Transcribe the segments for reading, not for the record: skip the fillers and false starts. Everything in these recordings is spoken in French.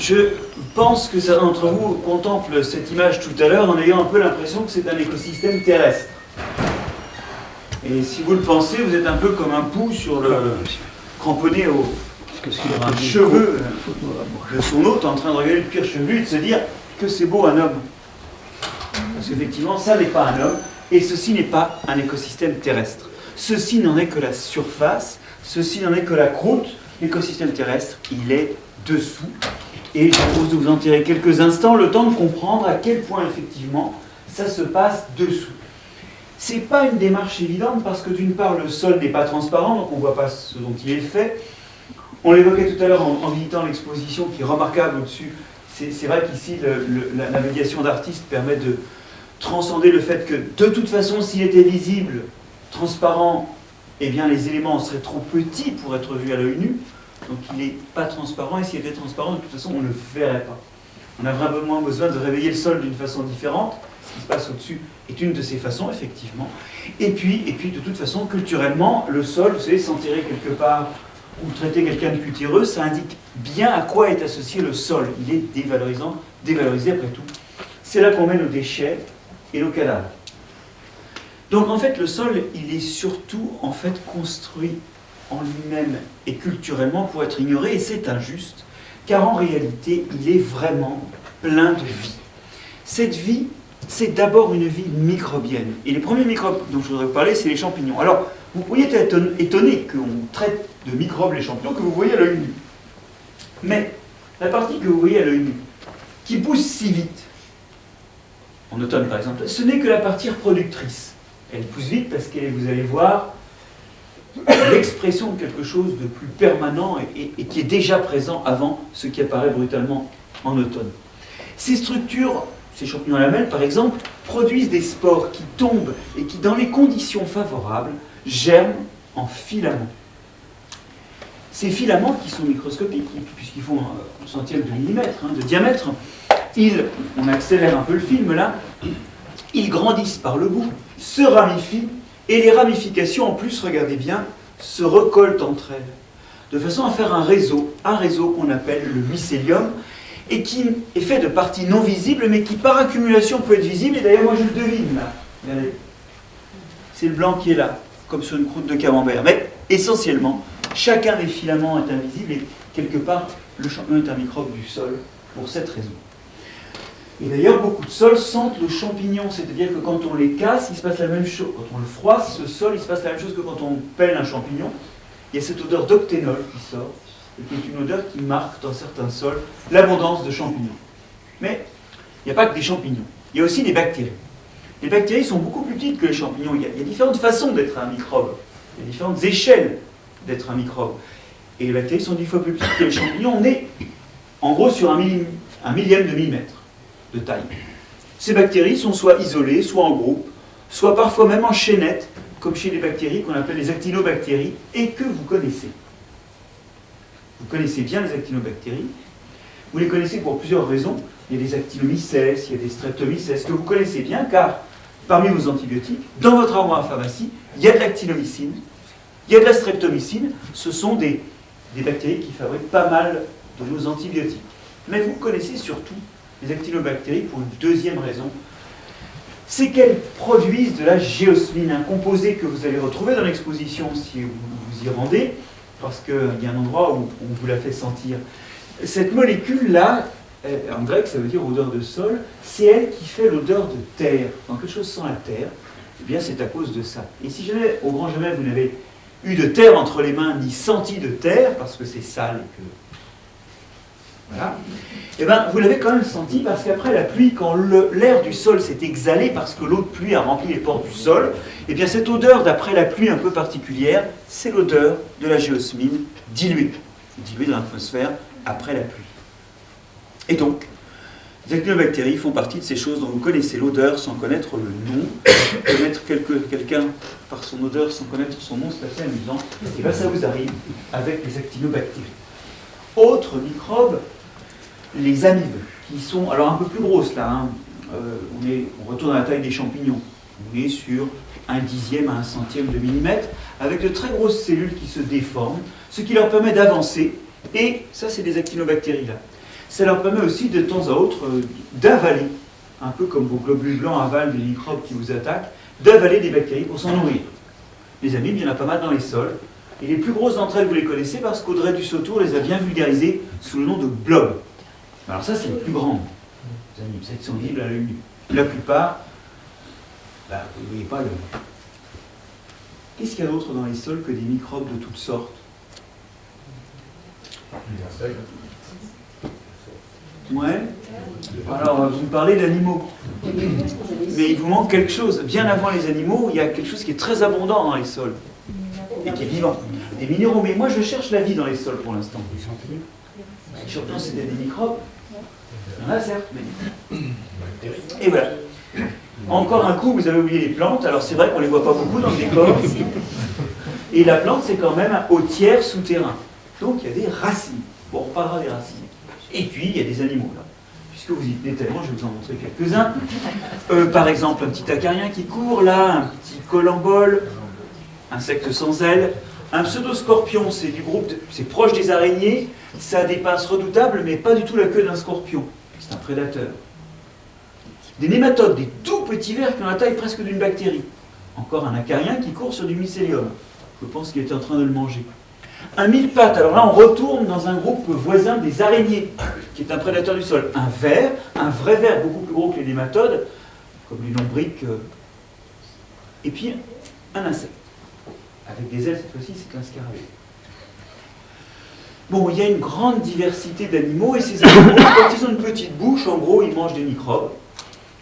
Je pense que certains d'entre vous contemplent cette image tout à l'heure en ayant un peu l'impression que c'est un écosystème terrestre. Et si vous le pensez, vous êtes un peu comme un pou sur le cramponné au cheveu de son hôte, en train de regarder le cuir chevelu et de se dire que c'est beau un homme. Parce qu'effectivement, ça n'est pas un homme, et ceci n'est pas un écosystème terrestre. Ceci n'en est que la surface, ceci n'en est que la croûte. L'écosystème terrestre, il est dessous. Et je propose de vous en tirer quelques instants, le temps de comprendre à quel point, effectivement, ça se passe dessous. Ce n'est pas une démarche évidente, parce que d'une part, le sol n'est pas transparent, donc on ne voit pas ce dont il est fait. On l'évoquait tout à l'heure en visitant l'exposition, qui est remarquable au-dessus. C'est vrai qu'ici, la médiation d'artistes permet de transcender le fait que, de toute façon, s'il était visible, transparent, eh bien, les éléments seraient trop petits pour être vus à l'œil nu. Donc il n'est pas transparent, et s'il était transparent, de toute façon, on ne le verrait pas. On a vraiment besoin de réveiller le sol d'une façon différente. Ce qui se passe au-dessus est une de ces façons, effectivement. Et puis, de toute façon, culturellement, le sol, vous savez, s'enterrer quelque part ou traiter quelqu'un de cutéreux, ça indique bien à quoi est associé le sol. Il est dévalorisé après tout. C'est là qu'on met nos déchets et nos cadavres. Donc en fait, le sol, il est surtout en fait construit en lui-même et culturellement pour être ignoré, et c'est injuste, car en réalité, il est vraiment plein de vie. Cette vie, c'est d'abord une vie microbienne. Et les premiers microbes dont je voudrais vous parler, c'est les champignons. Alors, vous pourriez être étonné qu'on traite de microbes les champignons que vous voyez à l'œil nu. Mais la partie que vous voyez à l'œil nu, qui pousse si vite, en automne par exemple, ce n'est que la partie reproductrice. Elle pousse vite parce que vous allez voir l'expression de quelque chose de plus permanent et qui est déjà présent avant ce qui apparaît brutalement en automne. Ces structures, ces champignons lamelles par exemple, produisent des spores qui tombent et qui, dans les conditions favorables, germent en filaments. Ces filaments, qui sont microscopiques, puisqu'ils font un centième de millimètre de diamètre, on accélère un peu le film là, ils grandissent par le bout, se ramifient, et les ramifications, en plus, regardez bien, se recollent entre elles, de façon à faire un réseau qu'on appelle le mycélium, et qui est fait de parties non visibles, mais qui par accumulation peut être visible, et d'ailleurs moi je le devine là, regardez, c'est le blanc qui est là, comme sur une croûte de camembert, mais essentiellement, chacun des filaments est invisible, et quelque part, le champignon est un microbe du sol, pour cette raison. Et d'ailleurs, beaucoup de sols sentent le champignon, c'est-à-dire que quand on les casse, il se passe la même chose. Quand on le froisse, ce sol, il se passe la même chose que quand on pèle un champignon. Il y a cette odeur d'octénol qui sort, et qui est une odeur qui marque dans certains sols l'abondance de champignons. Mais il n'y a pas que des champignons, il y a aussi des bactéries. Les bactéries sont beaucoup plus petites que les champignons. Il y a différentes façons d'être un microbe, il y a différentes échelles d'être un microbe. Et les bactéries sont 10 fois plus petites que les champignons. On est en gros sur un millième de millimètre de taille. Ces bactéries sont soit isolées, soit en groupe, soit parfois même en chaînette, comme chez les bactéries qu'on appelle les actinobactéries, et que vous connaissez. Vous connaissez bien les actinobactéries. Vous les connaissez pour plusieurs raisons. Il y a des actinomycètes, il y a des streptomycètes, que vous connaissez bien, car parmi vos antibiotiques, dans votre armoire à pharmacie, il y a de l'actinomycine, il y a de la streptomycine. Ce sont des bactéries qui fabriquent pas mal de nos antibiotiques. Mais vous connaissez surtout les actinobactéries pour une deuxième raison, c'est qu'elles produisent de la géosmine, un composé que vous allez retrouver dans l'exposition si vous vous y rendez, parce qu'il y a un endroit où on vous l'a fait sentir. Cette molécule-là, en grec ça veut dire odeur de sol, c'est elle qui fait l'odeur de terre. Quand quelque chose sent la terre, eh bien c'est à cause de ça. Et si jamais, au grand jamais, vous n'avez eu de terre entre les mains, ni senti de terre, parce que c'est sale et que... Voilà. Eh bien, vous l'avez quand même senti parce qu'après la pluie, quand l'air du sol s'est exhalé parce que l'eau de pluie a rempli les pores du sol, eh bien cette odeur d'après la pluie un peu particulière, c'est l'odeur de la géosmine diluée dans l'atmosphère après la pluie. Et donc, les actinobactéries font partie de ces choses dont vous connaissez l'odeur sans connaître le nom. Connaître quelqu'un par son odeur sans connaître son nom, c'est assez amusant. Et bien ça vous arrive avec les actinobactéries. Autres microbes, les amibes, qui sont alors un peu plus grosses là, on retourne à la taille des champignons, on est sur 1/10 à 1/100 de millimètre, avec de très grosses cellules qui se déforment, ce qui leur permet d'avancer, et ça c'est des actinobactéries là. ça leur permet aussi de temps à autre d'avaler, un peu comme vos globules blancs avalent des microbes qui vous attaquent, d'avaler des bactéries pour s'en nourrir. Les amis, il y en a pas mal dans les sols. Et les plus grosses d'entre elles, vous les connaissez parce qu'Audrey Dusautour les a bien vulgarisées sous le nom de blobs. Alors ça, c'est les plus grandes. Les amis, celles qui sont visibles à l'œil nu. La plupart, vous ne voyez pas le... Qu'est-ce qu'il y a d'autre dans les sols que des microbes de toutes sortes? Ouais. Alors, vous me parlez d'animaux. Mais il vous manque quelque chose. Bien avant les animaux, il y a quelque chose qui est très abondant dans les sols. Et qui est vivant. Des minéraux. Mais moi, je cherche la vie dans les sols pour l'instant. Les champignons, c'était des microbes. Il y en a, certes, mais... Et voilà. Encore un coup, vous avez oublié les plantes. Alors, c'est vrai qu'on ne les voit pas beaucoup dans le décor. Et la plante, c'est quand même un haut tiers souterrain. Donc, il y a des racines. Bon, on reparlera des racines. Et puis, il y a des animaux, là. Puisque vous y tenez tellement, je vais vous en montrer quelques-uns. Par exemple, un petit acarien qui court, là, un petit colambole, insecte sans ailes. Un pseudo-scorpion, c'est du groupe, c'est proche des araignées, ça a des pinces redoutables, mais pas du tout la queue d'un scorpion. C'est un prédateur. Des nématodes, des tout petits vers qui ont la taille presque d'une bactérie. Encore un acarien qui court sur du mycélium. Je pense qu'il était en train de le manger. Un mille-pattes, alors là on retourne dans un groupe voisin des araignées, qui est un prédateur du sol. Un ver, un vrai ver beaucoup plus gros que les nématodes, comme les lombriques. Et puis un insecte. Avec des ailes, cette fois-ci, c'est un scarabée. Bon, il y a une grande diversité d'animaux, et ces animaux, quand ils ont une petite bouche, en gros, ils mangent des microbes.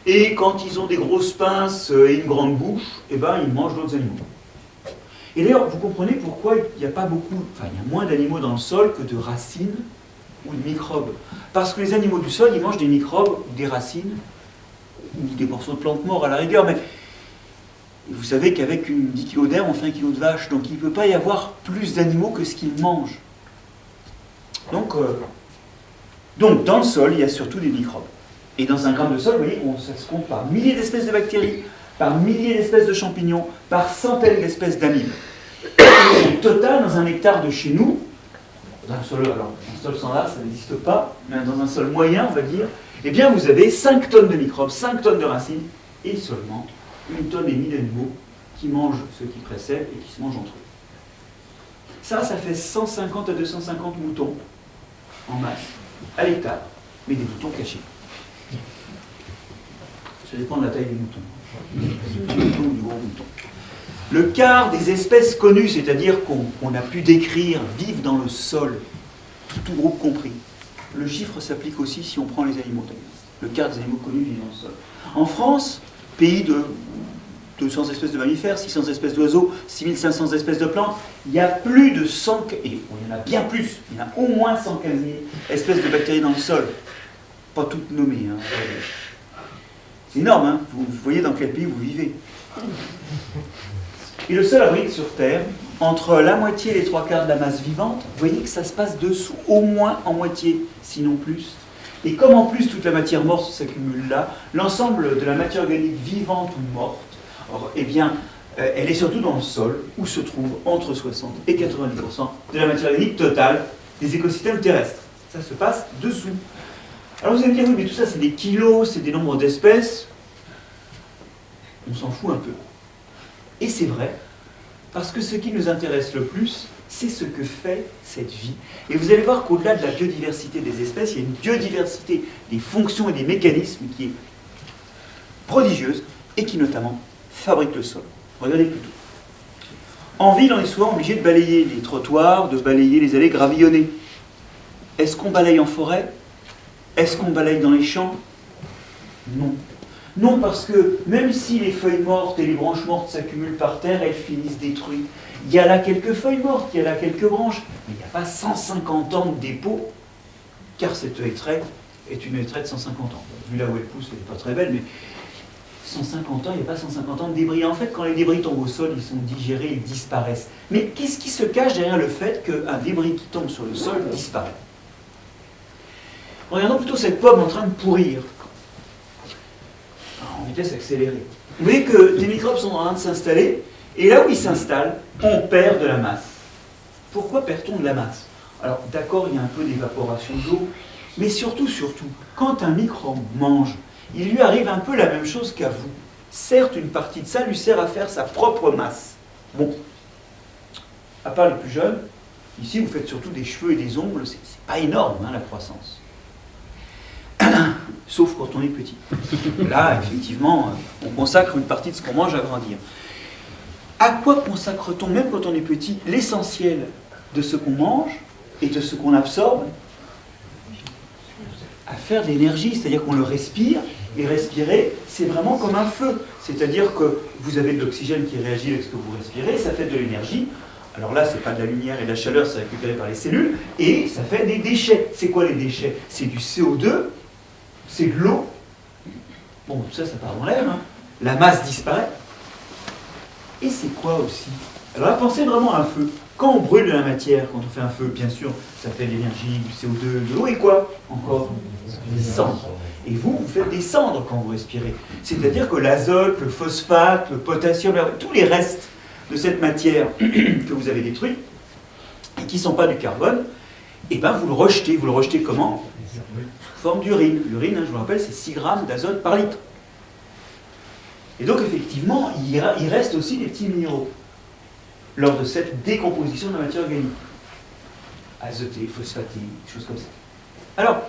Et quand ils ont des grosses pinces et une grande bouche, eh ben, ils mangent d'autres animaux. Et d'ailleurs, vous comprenez pourquoi il n'y a pas beaucoup, enfin, il y a moins d'animaux dans le sol que de racines ou de microbes. Parce que les animaux du sol, ils mangent des microbes, des racines, ou des morceaux de plantes mortes à la rigueur, mais vous savez qu'avec 10 kg d'air, on fait 1 kg de vache, donc il ne peut pas y avoir plus d'animaux que ce qu'ils mangent. Donc, dans le sol, il y a surtout des microbes. Et dans un gramme de sol, vous voyez, ça se compte par milliers d'espèces de bactéries, par milliers d'espèces de champignons, par centaines d'espèces d'amibes. Au total, dans un hectare de chez nous, dans un sol, alors, un sol standard, ça n'existe pas, mais dans un sol moyen, on va dire, eh bien, vous avez 5 tonnes de microbes, 5 tonnes de racines, et seulement 1,5 tonne d'animaux qui mangent ceux qui précèdent et qui se mangent entre eux. Ça fait 150 à 250 moutons en masse, à l'hectare, mais des moutons cachés. Ça dépend de la taille des moutons. Du mouton ou du gros mouton. Le quart des espèces connues, c'est-à-dire qu'on a pu décrire, vivent dans le sol, tout groupe compris. Le chiffre s'applique aussi si on prend les animaux. Le quart des animaux connus vivent dans le sol. En France, pays de 200 espèces de mammifères, 600 espèces d'oiseaux, 6500 espèces de plantes, il y a plus de 100, et il y en a bien plus, il y en a au moins 115 000 espèces de bactéries dans le sol. Pas toutes nommées. Hein. C'est énorme, hein. Vous voyez dans quel pays vous vivez. Et le sol abrite sur Terre, entre la moitié et les 3/4 de la masse vivante, vous voyez que ça se passe dessous, au moins en moitié, sinon plus. Et comme en plus toute la matière morte s'accumule là, l'ensemble de la matière organique vivante ou morte, eh bien, elle est surtout dans le sol, où se trouve entre 60 et 90% de la matière organique totale des écosystèmes terrestres. Ça se passe dessous. Alors vous allez me dire, oui, mais tout ça c'est des kilos, c'est des nombres d'espèces. On s'en fout un peu. Et c'est vrai, parce que ce qui nous intéresse le plus, c'est ce que fait cette vie. Et vous allez voir qu'au-delà de la biodiversité des espèces, il y a une biodiversité des fonctions et des mécanismes qui est prodigieuse et qui notamment fabrique le sol. Regardez plutôt. En ville, on est souvent obligé de balayer les trottoirs, de balayer les allées gravillonnées. Est-ce qu'on balaye en forêt? Est-ce qu'on balaye dans les champs? Non. Non, parce que même si les feuilles mortes et les branches mortes s'accumulent par terre, elles finissent détruites. Il y a là quelques feuilles mortes, il y a là quelques branches, mais il n'y a pas 150 ans de dépôt, car cette hêtraie est une hêtraie de 150 ans. Vu là où elle pousse, elle n'est pas très belle, mais 150 ans, il n'y a pas 150 ans de débris. En fait, quand les débris tombent au sol, ils sont digérés, ils disparaissent. Mais qu'est-ce qui se cache derrière le fait qu'un débris qui tombe sur le sol disparaît? Regardons plutôt cette pomme en train de pourrir. En vitesse accélérée. Vous voyez que des microbes sont en train de s'installer, et là où ils s'installent, on perd de la masse. Pourquoi perd-on de la masse? Alors, d'accord, il y a un peu d'évaporation d'eau, Mais surtout, quand un microbe mange, il lui arrive un peu la même chose qu'à vous. Certes, une partie de ça lui sert à faire sa propre masse. Bon, à part les plus jeunes, ici vous faites surtout des cheveux et des ongles, c'est pas énorme hein, la croissance. Sauf quand on est petit. Là, effectivement, on consacre une partie de ce qu'on mange à grandir. À quoi consacre-t-on, même quand on est petit, l'essentiel de ce qu'on mange et de ce qu'on absorbe? À faire de l'énergie, c'est-à-dire qu'on le respire, et respirer, c'est vraiment comme un feu. C'est-à-dire que vous avez de l'oxygène qui réagit avec ce que vous respirez, ça fait de l'énergie. Alors là, c'est pas de la lumière et de la chaleur, c'est récupéré par les cellules, et ça fait des déchets. C'est quoi les déchets? C'est du CO2, c'est de l'eau. Bon, tout ça, ça part dans l'air. Hein. La masse disparaît. Et c'est quoi aussi? Alors là, pensez vraiment à un feu. Quand on brûle de la matière, quand on fait un feu, bien sûr, ça fait de l'énergie, du CO2, de l'eau, et quoi encore? Des cendres. Et vous faites des cendres quand vous respirez. C'est-à-dire que l'azote, le phosphate, le potassium, tous les restes de cette matière que vous avez détruite, et qui ne sont pas du carbone, et ben vous le rejetez. Vous le rejetez comment? Sous forme d'urine. L'urine, hein, je vous rappelle, c'est 6 grammes d'azote par litre. Et donc, effectivement, il reste aussi des petits minéraux lors de cette décomposition de la matière organique. Azoté, phosphaté, des choses comme ça. Alors,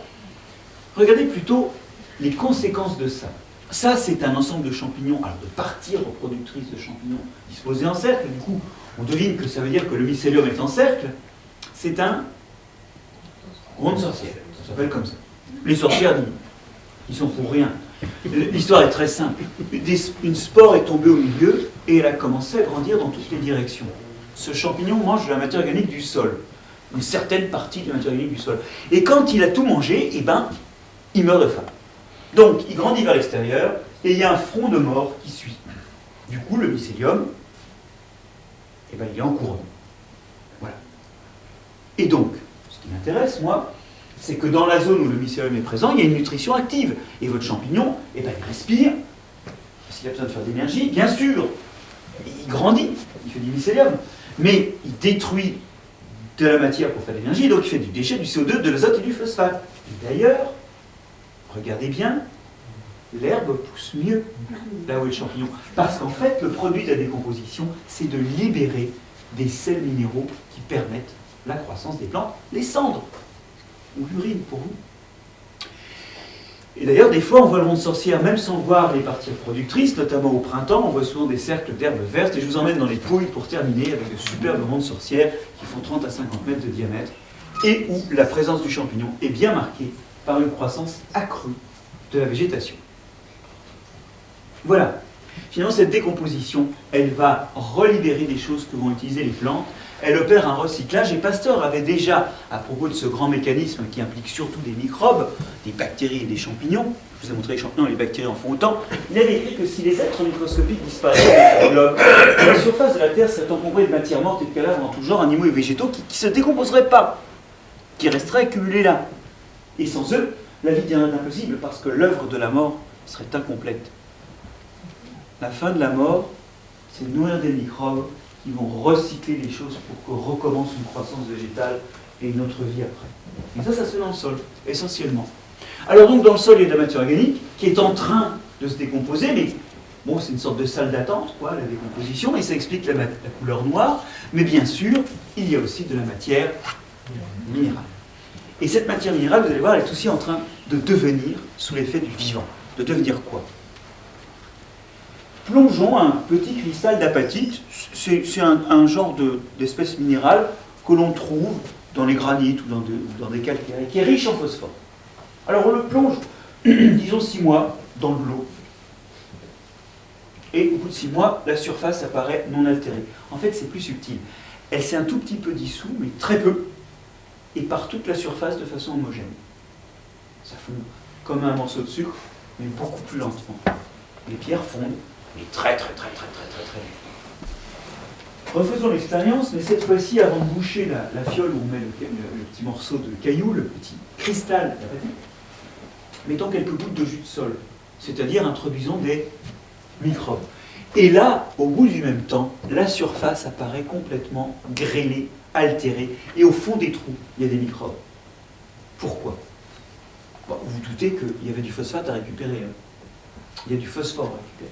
regardez plutôt les conséquences de ça. Ça, c'est un ensemble de champignons, alors de parties reproductrices de champignons disposées en cercle. Du coup, on devine que ça veut dire que le mycélium est en cercle. C'est un rond de sorcière. Ça s'appelle comme ça. Les sorcières, ils sont pour rien. L'histoire est très simple. Une spore est tombée au milieu et elle a commencé à grandir dans toutes les directions. Ce champignon mange de la matière organique du sol. Une certaine partie de la matière organique du sol. Et quand il a tout mangé, eh ben, il meurt de faim. Donc, il grandit vers l'extérieur et il y a un front de mort qui suit. Du coup, le mycélium, eh ben, il est en couronne. Voilà. Et donc, ce qui m'intéresse, moi, c'est que dans la zone où le mycélium est présent, il y a une nutrition active. Et votre champignon, eh ben, il respire, parce qu'il a besoin de faire de l'énergie, bien sûr. Il grandit, il fait du mycélium. Mais il détruit de la matière pour faire de l'énergie, donc il fait du déchet, du CO2, de l'azote et du phosphate. Et d'ailleurs, regardez bien, l'herbe pousse mieux là où est le champignon. Parce qu'en fait, le produit de la décomposition, c'est de libérer des sels minéraux qui permettent la croissance des plantes, les cendres, ou l'urine pour vous. Et d'ailleurs, des fois, on voit le rond de sorcière, même sans voir les parties reproductrices, notamment au printemps, on voit souvent des cercles d'herbes vertes, et je vous emmène dans les Pouilles pour terminer avec de superbes ronds de sorcière qui font 30 à 50 mètres de diamètre, et où la présence du champignon est bien marquée par une croissance accrue de la végétation. Voilà. Finalement, cette décomposition, elle va relibérer des choses que vont utiliser les plantes. Elle opère un recyclage. Et Pasteur avait déjà, à propos de ce grand mécanisme qui implique surtout des microbes, des bactéries et des champignons, je vous ai montré les champignons et les bactéries en font autant, il avait écrit que si les êtres microscopiques disparaissaient de l'homme, la surface de la Terre serait encombrée de matière morte et de cadavres en tout genre, animaux et végétaux, qui ne se décomposeraient pas, qui resteraient accumulés là. Et sans eux, la vie deviendrait impossible parce que l'œuvre de la mort serait incomplète. La fin de la mort, c'est de nourrir des microbes qui vont recycler les choses pour que recommence une croissance végétale et une autre vie après. Et ça se fait dans le sol, essentiellement. Alors donc, dans le sol, il y a de la matière organique qui est en train de se décomposer, mais bon, c'est une sorte de salle d'attente, quoi, la décomposition, et ça explique la couleur noire, mais bien sûr, il y a aussi de la matière minérale. Et cette matière minérale, vous allez voir, elle est aussi en train de devenir, sous l'effet du vivant. De devenir quoi? Plongeons un petit cristal d'apatite. C'est un genre d'espèce minérale que l'on trouve dans les granites ou dans des calcaires, qui est riche en phosphore. Alors on le plonge, disons 6 mois, dans de l'eau. Et au bout de 6 mois, la surface apparaît non altérée. En fait, c'est plus subtil. Elle s'est un tout petit peu dissout, mais très peu, et par toute la surface de façon homogène. Ça fond comme un morceau de sucre, mais beaucoup plus lentement. Les pierres fondent, mais très vite. Refaisons l'expérience, mais cette fois-ci, avant de boucher la fiole où on met le petit morceau de caillou, le petit cristal d'apatite, mettons quelques gouttes de jus de sol, c'est-à-dire introduisons des microbes. Et là, au bout du même temps, la surface apparaît complètement grêlée, altérée, et au fond des trous, il y a des microbes. Pourquoi? Bon, vous vous doutez qu'il y avait du phosphate à récupérer. Hein. Il y a du phosphore à récupérer.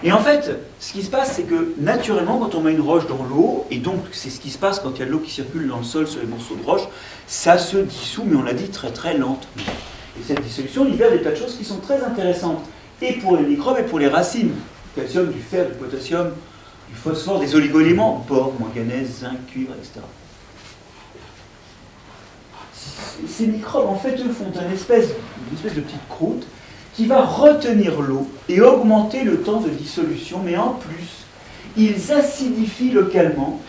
Et en fait, ce qui se passe, c'est que naturellement, quand on met une roche dans l'eau, et donc c'est ce qui se passe quand il y a de l'eau qui circule dans le sol sur les morceaux de roche, ça se dissout, mais on l'a dit, très très lentement. Et cette dissolution libère des tas de choses qui sont très intéressantes, et pour les microbes et pour les racines. Du calcium, du fer, du potassium, du phosphore, des oligoéléments, bore, manganèse, zinc, cuivre, etc. Ces microbes, en fait, eux, font une espèce de petite croûte qui va retenir l'eau et augmenter le temps de dissolution, mais en plus, ils acidifient localement,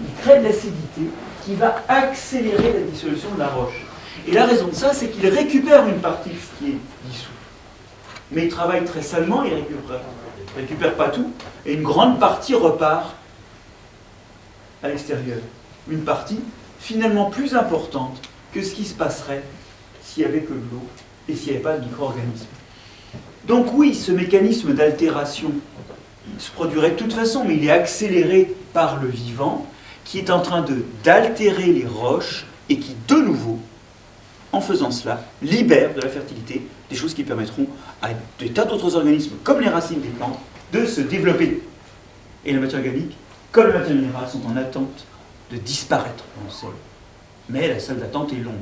ils créent de l'acidité qui va accélérer la dissolution de la roche. Et la raison de ça, c'est qu'ils récupèrent une partie de ce qui est dissous. Mais ils travaillent très salement, ils ne récupèrent pas tout, et une grande partie repart à l'extérieur. Une partie finalement plus importante que ce qui se passerait s'il n'y avait que de l'eau et s'il n'y avait pas de micro-organismes. Donc oui, ce mécanisme d'altération se produirait de toute façon, mais il est accéléré par le vivant qui est en train d'altérer les roches et qui, de nouveau, en faisant cela, libère de la fertilité des choses qui permettront à des tas d'autres organismes, comme les racines des plantes, de se développer. Et la matière organique, comme la matière minérale, sont en attente de disparaître dans le sol. Mais la salle d'attente est longue.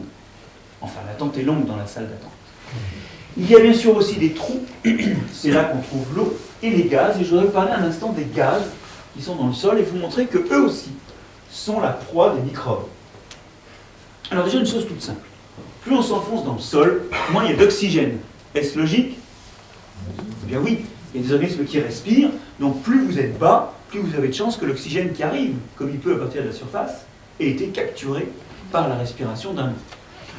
Enfin, l'attente est longue dans la salle d'attente. Il y a bien sûr aussi des trous, c'est là qu'on trouve l'eau et les gaz, et je voudrais vous parler un instant des gaz qui sont dans le sol et vous montrer qu'eux aussi sont la proie des microbes. Alors déjà une chose toute simple, plus on s'enfonce dans le sol, moins il y a d'oxygène. Est-ce logique? Eh bien oui, il y a des organismes qui respirent, donc plus vous êtes bas, plus vous avez de chances que l'oxygène qui arrive, comme il peut à partir de la surface, ait été capturé par la respiration d'un autre.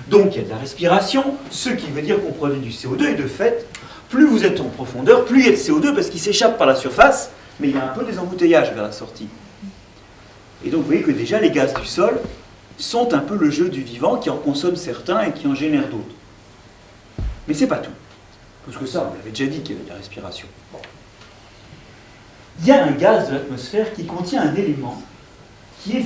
Donc il y a de la respiration, ce qui veut dire qu'on produit du CO2, et de fait, plus vous êtes en profondeur, plus il y a de CO2 parce qu'il s'échappe par la surface, mais il y a un peu des embouteillages vers la sortie. Et donc vous voyez que déjà les gaz du sol sont un peu le jeu du vivant qui en consomme certains et qui en génère d'autres. Mais c'est pas tout. Parce que ça, on l'avait déjà dit qu'il y avait de la respiration. Bon. Il y a un gaz de l'atmosphère qui contient un élément qui est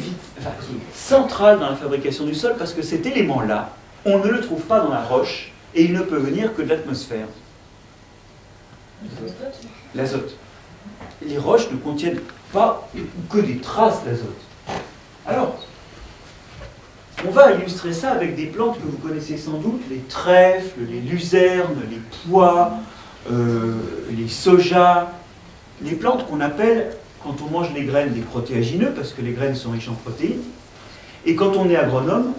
central dans la fabrication du sol, parce que cet élément-là, on ne le trouve pas dans la roche, et il ne peut venir que de l'atmosphère. L'azote. Les roches ne contiennent pas que des traces d'azote. Alors, on va illustrer ça avec des plantes que vous connaissez sans doute, les trèfles, les luzernes, les pois, les sojas, les plantes qu'on appelle, quand on mange les graines, des protéagineux, parce que les graines sont riches en protéines, et quand on est agronome,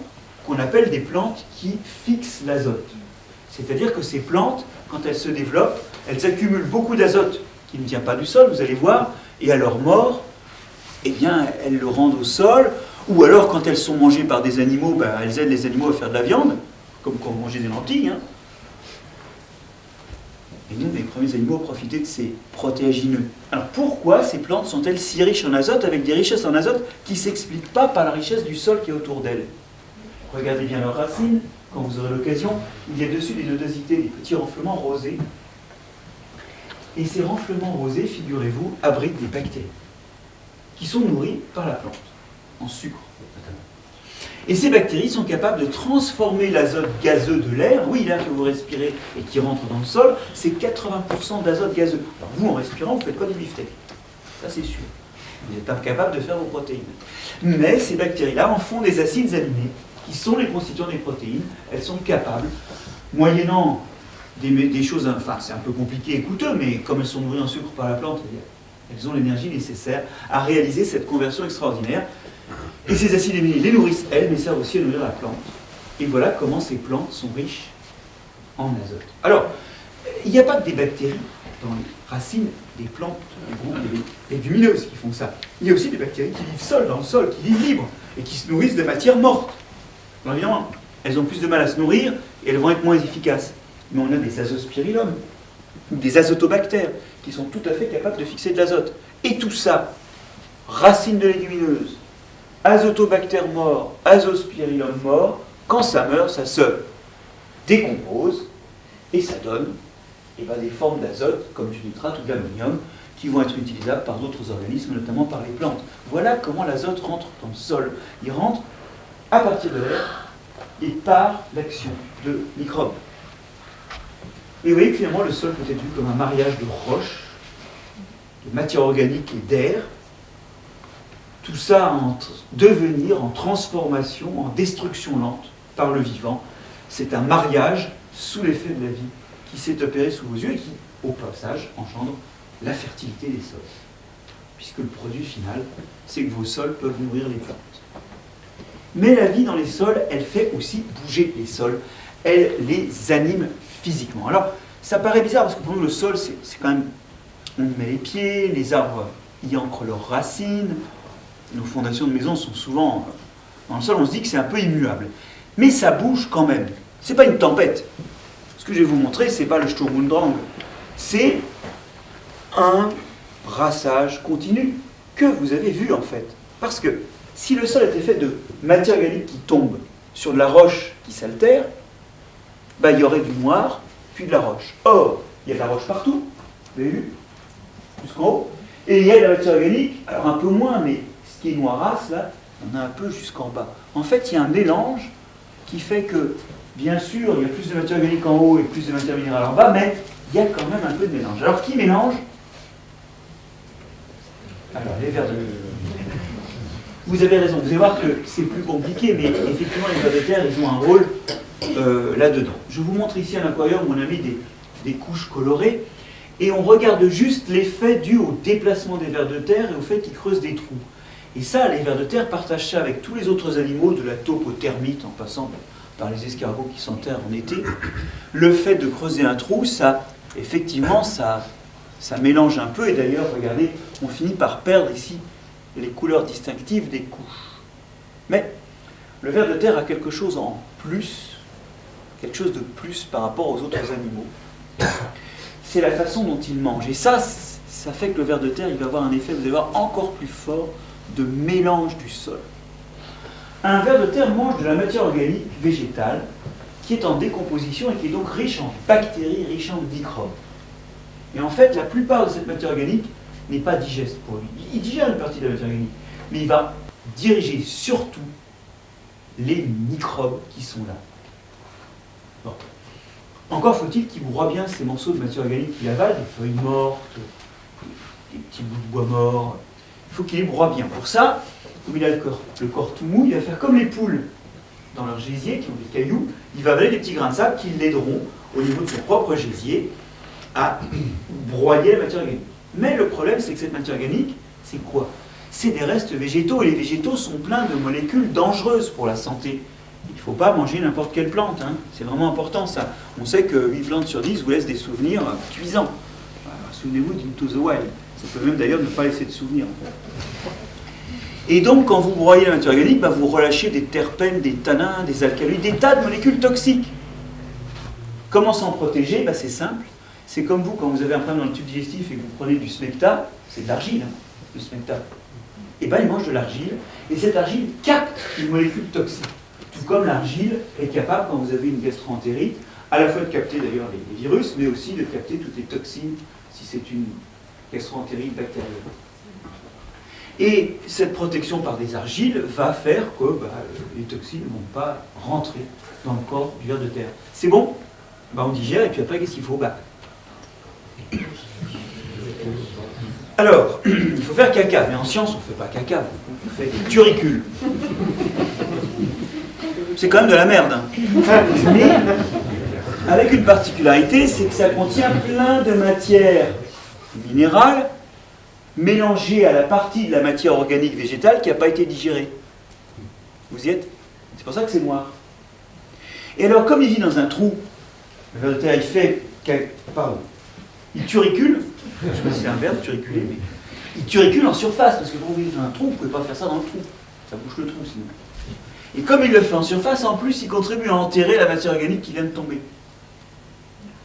qu'on appelle des plantes qui fixent l'azote. C'est-à-dire que ces plantes, quand elles se développent, elles accumulent beaucoup d'azote qui ne vient pas du sol, vous allez voir, et à leur mort, eh bien, elles le rendent au sol, ou alors quand elles sont mangées par des animaux, ben, elles aident les animaux à faire de la viande, comme quand on mangeait des lentilles. Hein. Et nous, les premiers animaux profitaient de ces protéagineux. Alors pourquoi ces plantes sont-elles si riches en azote, avec des richesses en azote qui ne s'expliquent pas par la richesse du sol qui est autour d'elles? Regardez bien leurs racines, quand vous aurez l'occasion, il y a dessus des nodosités, des petits renflements rosés. Et ces renflements rosés, figurez-vous, abritent des bactéries qui sont nourries par la plante, en sucre notamment. Et ces bactéries sont capables de transformer l'azote gazeux de l'air, oui, l'air que vous respirez et qui rentre dans le sol, c'est 80% d'azote gazeux. Alors vous, en respirant, vous faites pas du beefsteak. Ça, c'est sûr. Vous n'êtes pas capable de faire vos protéines. Mais ces bactéries-là en font des acides aminés, qui sont les constituants des protéines. Elles sont capables, moyennant des choses, enfin c'est un peu compliqué et coûteux, mais comme elles sont nourries en sucre par la plante, elles ont l'énergie nécessaire à réaliser cette conversion extraordinaire. Et ces acides aminés les nourrissent elles, mais servent aussi à nourrir la plante. Et voilà comment ces plantes sont riches en azote. Alors, il n'y a pas que des bactéries dans les racines des plantes, des légumineuses qui font ça. Il y a aussi des bactéries qui vivent seules dans le sol, qui vivent libres, et qui se nourrissent de matières mortes. Alors évidemment, elles ont plus de mal à se nourrir, et elles vont être moins efficaces. Mais on a des azospirillum, ou des azotobactères, qui sont tout à fait capables de fixer de l'azote. Et tout ça, racines de légumineuses, azotobactères morts, azospirillum mort, quand ça meurt, ça se décompose, et ça donne des formes d'azote, comme du nitrate ou de l'ammonium, qui vont être utilisables par d'autres organismes, notamment par les plantes. Voilà comment l'azote rentre dans le sol. Il rentre à partir de l'air et par l'action de microbes. Et vous voyez que finalement le sol peut être vu comme un mariage de roches, de matière organique et d'air, tout ça en devenir, en transformation, en destruction lente par le vivant. C'est un mariage sous l'effet de la vie qui s'est opéré sous vos yeux et qui, au passage, engendre la fertilité des sols. Puisque le produit final, c'est que vos sols peuvent nourrir les plantes. Mais la vie dans les sols, elle fait aussi bouger les sols. Elle les anime physiquement. Alors, ça paraît bizarre parce que pour nous, le sol, c'est quand même... On y met les pieds, les arbres y ancrent leurs racines. Nos fondations de maison sont souvent dans le sol, on se dit que c'est un peu immuable. Mais ça bouge quand même. C'est pas une tempête. Ce que je vais vous montrer, c'est pas le Sturm und Drang. C'est un brassage continu que vous avez vu en fait. Parce que si le sol était fait de matière organique qui tombe sur de la roche qui s'altère, il y aurait du noir, puis de la roche. Or, il y a de la roche partout, vous avez vu, jusqu'en haut, et il y a de la matière organique, alors un peu moins, mais ce qui est noirasse, là, on a un peu jusqu'en bas. En fait, il y a un mélange qui fait que, bien sûr, il y a plus de matière organique en haut et plus de matière minérale en bas, mais il y a quand même un peu de mélange. Alors, qui mélange? Alors, les vers de terre. Vous avez raison, vous allez voir que c'est plus compliqué, mais effectivement, les vers de terre, ils ont un rôle là-dedans. Je vous montre ici un aquarium où on a mis des couches colorées, et on regarde juste l'effet dû au déplacement des vers de terre et au fait qu'ils creusent des trous. Et ça, les vers de terre partagent ça avec tous les autres animaux, de la taupe aux termites, en passant par les escargots qui s'enterrent en été. Le fait de creuser un trou, ça, effectivement, ça mélange un peu, et d'ailleurs, regardez, on finit par perdre ici les couleurs distinctives des couches. Mais le ver de terre a quelque chose en plus, quelque chose de plus par rapport aux autres animaux. C'est la façon dont il mange. Et ça fait que le ver de terre, il va avoir un effet, vous allez voir, encore plus fort de mélange du sol. Un ver de terre mange de la matière organique végétale qui est en décomposition et qui est donc riche en bactéries, riche en microbes. Et en fait, la plupart de cette matière organique n'est pas digeste pour lui. Il digère une partie de la matière organique, mais il va diriger surtout les microbes qui sont là. Bon. Encore faut-il qu'il broie bien ces morceaux de matière organique qu'il avale, des feuilles mortes, des petits bouts de bois morts. Il faut qu'il les broie bien. Pour ça, comme il a le corps tout mou, il va faire comme les poules dans leur gésier, qui ont des cailloux, il va avaler des petits grains de sable qui l'aideront au niveau de son propre gésier à broyer la matière organique. Mais le problème, c'est que cette matière organique, c'est quoi? C'est des restes végétaux, et les végétaux sont pleins de molécules dangereuses pour la santé. Il ne faut pas manger n'importe quelle plante, hein. C'est vraiment important ça. On sait que 8 plantes sur 10 vous laissent des souvenirs cuisants. Souvenez-vous d'Into the Wild. Ça peut même d'ailleurs ne pas laisser de souvenirs. Et donc, quand vous broyez la matière organique, vous relâchez des terpènes, des tanins, des alcaloïdes, des tas de molécules toxiques. Comment s'en protéger? C'est simple. C'est comme vous, quand vous avez un problème dans le tube digestif et que vous prenez du smecta, c'est de l'argile, hein, le smecta. Et il mange de l'argile, et cette argile capte une molécule toxique. Tout comme l'argile est capable, quand vous avez une gastroentérite, à la fois de capter d'ailleurs les virus, mais aussi de capter toutes les toxines, si c'est une gastroentérite bactérienne. Et cette protection par des argiles va faire que les toxines ne vont pas rentrer dans le corps du ver de terre. C'est bon? On digère, et puis après, qu'est-ce qu'il faut? Alors, il faut faire caca, mais en science, on ne fait pas caca, on fait des turicules. C'est quand même de la merde, hein. Mais, avec une particularité, c'est que ça contient plein de matières minérales mélangées à la partie de la matière organique végétale qui n'a pas été digérée. Vous y êtes? C'est pour ça que c'est noir. Et alors, comme il vit dans un trou, le ver de terre, il fait... il turicule, je ne sais pas si c'est un verbe, turiculer, mais il turicule en surface, parce que quand vous vivez dans un trou, vous ne pouvez pas faire ça dans le trou. Ça bouche le trou sinon. Et comme il le fait en surface, en plus, il contribue à enterrer la matière organique qui vient de tomber.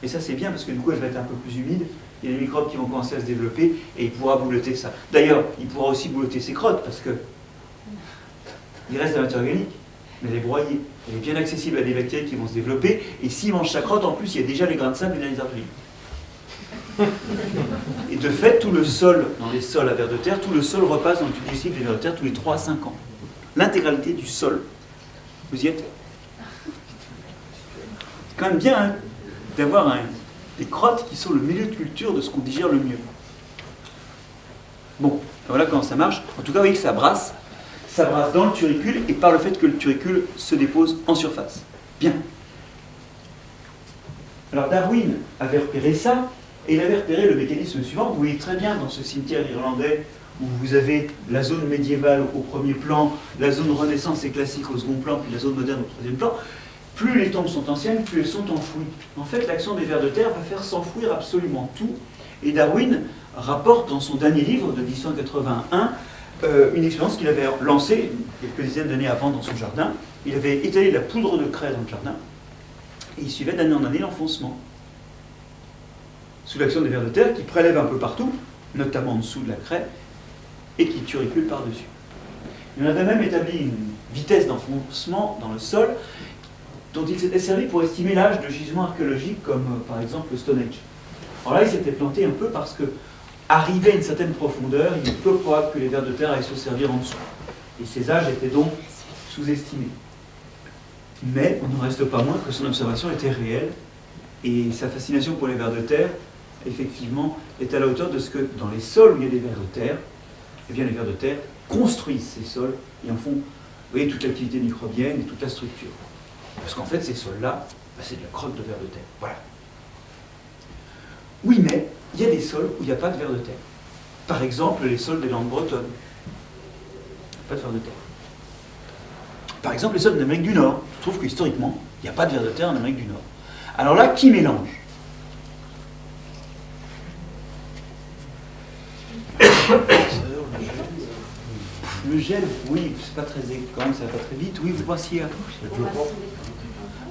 Et ça, c'est bien, parce que du coup, elle va être un peu plus humide, il y a des microbes qui vont commencer à se développer, et il pourra boulotter ça. D'ailleurs, il pourra aussi boulotter ses crottes, parce que il reste de la matière organique, mais elle est broyée. Elle est bien accessible à des bactéries qui vont se développer, et s'il mange sa crotte, en plus, il y a déjà les grains de sable et les argiles. Et de fait, tout le sol, dans les sols à vers de terre, tout le sol repasse dans le tube digestif des vers de terre tous les 3 à 5 ans. L'intégralité du sol. Vous y êtes? C'est quand même bien, hein, d'avoir des crottes qui sont le milieu de culture de ce qu'on digère le mieux. Bon, voilà comment ça marche. En tout cas, vous voyez que ça brasse. Ça brasse dans le turricule et par le fait que le turricule se dépose en surface. Bien. Alors Darwin avait repéré ça, et il avait repéré le mécanisme suivant. Vous voyez très bien dans ce cimetière irlandais où vous avez la zone médiévale au premier plan, la zone renaissance et classique au second plan, puis la zone moderne au troisième plan. Plus les tombes sont anciennes, plus elles sont enfouies. En fait, l'action des vers de terre va faire s'enfouir absolument tout. Et Darwin rapporte dans son dernier livre de 1881 une expérience qu'il avait lancée quelques dizaines d'années avant dans son jardin. Il avait étalé de la poudre de craie dans le jardin et il suivait d'année en année l'enfoncement. Sous l'action des vers de terre qui prélèvent un peu partout, notamment en dessous de la craie, et qui turricule par-dessus. Il en avait même établi une vitesse d'enfoncement dans le sol dont il s'était servi pour estimer l'âge de gisements archéologiques comme par exemple le Stonehenge. Alors là, il s'était planté un peu parce que, arrivé à une certaine profondeur, il est peu probable que les vers de terre aillent se servir en dessous. Et ces âges étaient donc sous-estimés. Mais on ne reste pas moins que son observation était réelle et sa fascination pour les vers de terre, effectivement, est à la hauteur de ce que dans les sols où il y a des vers de terre, eh bien les vers de terre construisent ces sols et en font, vous voyez, toute l'activité microbienne et toute la structure. Parce qu'en fait, ces sols-là, c'est de la crotte de vers de terre. Voilà. Oui, mais il y a des sols où il n'y a pas de vers de terre. Par exemple, les sols des Landes bretonnes. Pas de vers de terre. Par exemple, les sols d'Amérique du Nord. Je trouve que historiquement, il n'y a pas de vers de terre en Amérique du Nord. Alors là, qui mélange? Le gel, oui, c'est pas très quand même, ça va pas très vite. Oui, vous pensiez à...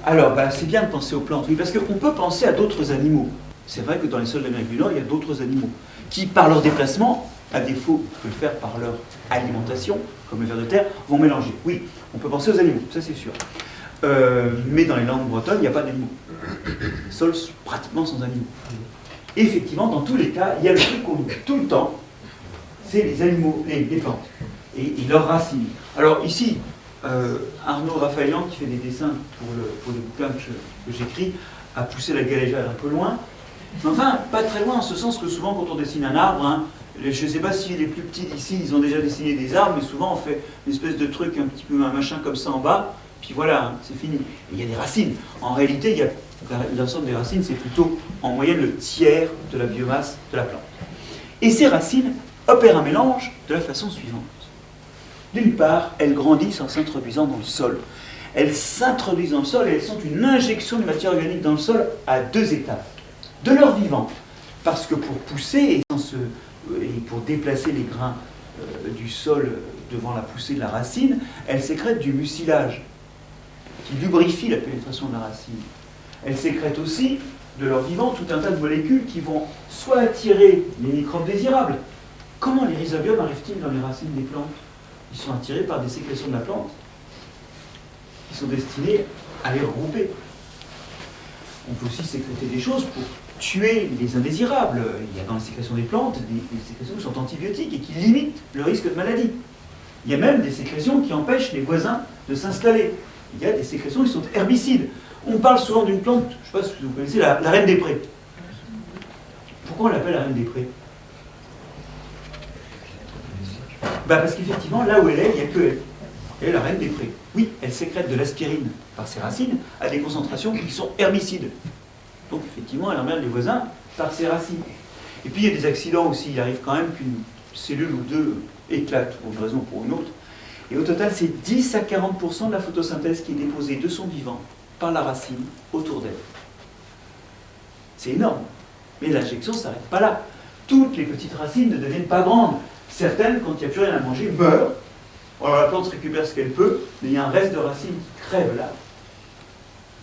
Alors, c'est bien de penser aux plantes, oui, parce qu'on peut penser à d'autres animaux. C'est vrai que dans les sols d'Amérique du Nord, il y a d'autres animaux qui, par leur déplacement, à défaut de le faire par leur alimentation, comme le ver de terre, vont mélanger. Oui, on peut penser aux animaux, ça c'est sûr. Mais dans les Landes bretonnes, il n'y a pas d'animaux. Les sols sont pratiquement sans animaux. Et effectivement, dans tous les cas, il y a le truc qu'on oublie tout le temps, c'est les animaux, les plantes, et leurs racines. Alors ici, Arnaud Raphaëlian, qui fait des dessins pour le bouquin que j'écris, a poussé la galéjade un peu loin. Mais enfin, pas très loin, en ce sens que souvent, quand on dessine un arbre, je ne sais pas si les plus petits d'ici, ils ont déjà dessiné des arbres, mais souvent on fait une espèce de truc, un petit peu un machin comme ça en bas, puis voilà, c'est fini. Et il y a des racines. En réalité, l'ensemble des racines, c'est plutôt en moyenne le tiers de la biomasse de la plante. Et ces racines opèrent un mélange de la façon suivante. D'une part, elles grandissent en s'introduisant dans le sol. Elles s'introduisent dans le sol et elles sont une injection de matière organique dans le sol à deux étapes. De leur vivant, parce que pour pousser et pour déplacer les grains du sol devant la poussée de la racine, elles sécrètent du mucilage qui lubrifie la pénétration de la racine. Elles sécrètent aussi de leur vivant tout un tas de molécules qui vont soit attirer les microbes désirables. Comment les rhizobiums arrivent-ils dans les racines des plantes? Ils sont attirés par des sécrétions de la plante qui sont destinées à les regrouper. On peut aussi sécréter des choses pour tuer les indésirables. Il y a dans la sécrétion des plantes des sécrétions qui sont antibiotiques et qui limitent le risque de maladie. Il y a même des sécrétions qui empêchent les voisins de s'installer. Il y a des sécrétions qui sont herbicides. On parle souvent d'une plante, je ne sais pas si vous connaissez, la reine des prés. Pourquoi on l'appelle la reine des prés? Parce qu'effectivement, là où elle est, il n'y a que elle. Elle est la reine des prés. Oui, elle sécrète de l'aspirine par ses racines à des concentrations qui sont herbicides. Donc effectivement, elle emmerde les voisins par ses racines. Et puis il y a des accidents aussi. Il arrive quand même qu'une cellule ou deux éclate pour une raison ou pour une autre. Et au total, c'est 10 à 40% de la photosynthèse qui est déposée de son vivant par la racine autour d'elle. C'est énorme. Mais l'injection ne s'arrête pas là. Toutes les petites racines ne deviennent pas grandes. Certaines, quand il n'y a plus rien à manger, meurent. Alors la plante récupère ce qu'elle peut, mais il y a un reste de racines qui crève là.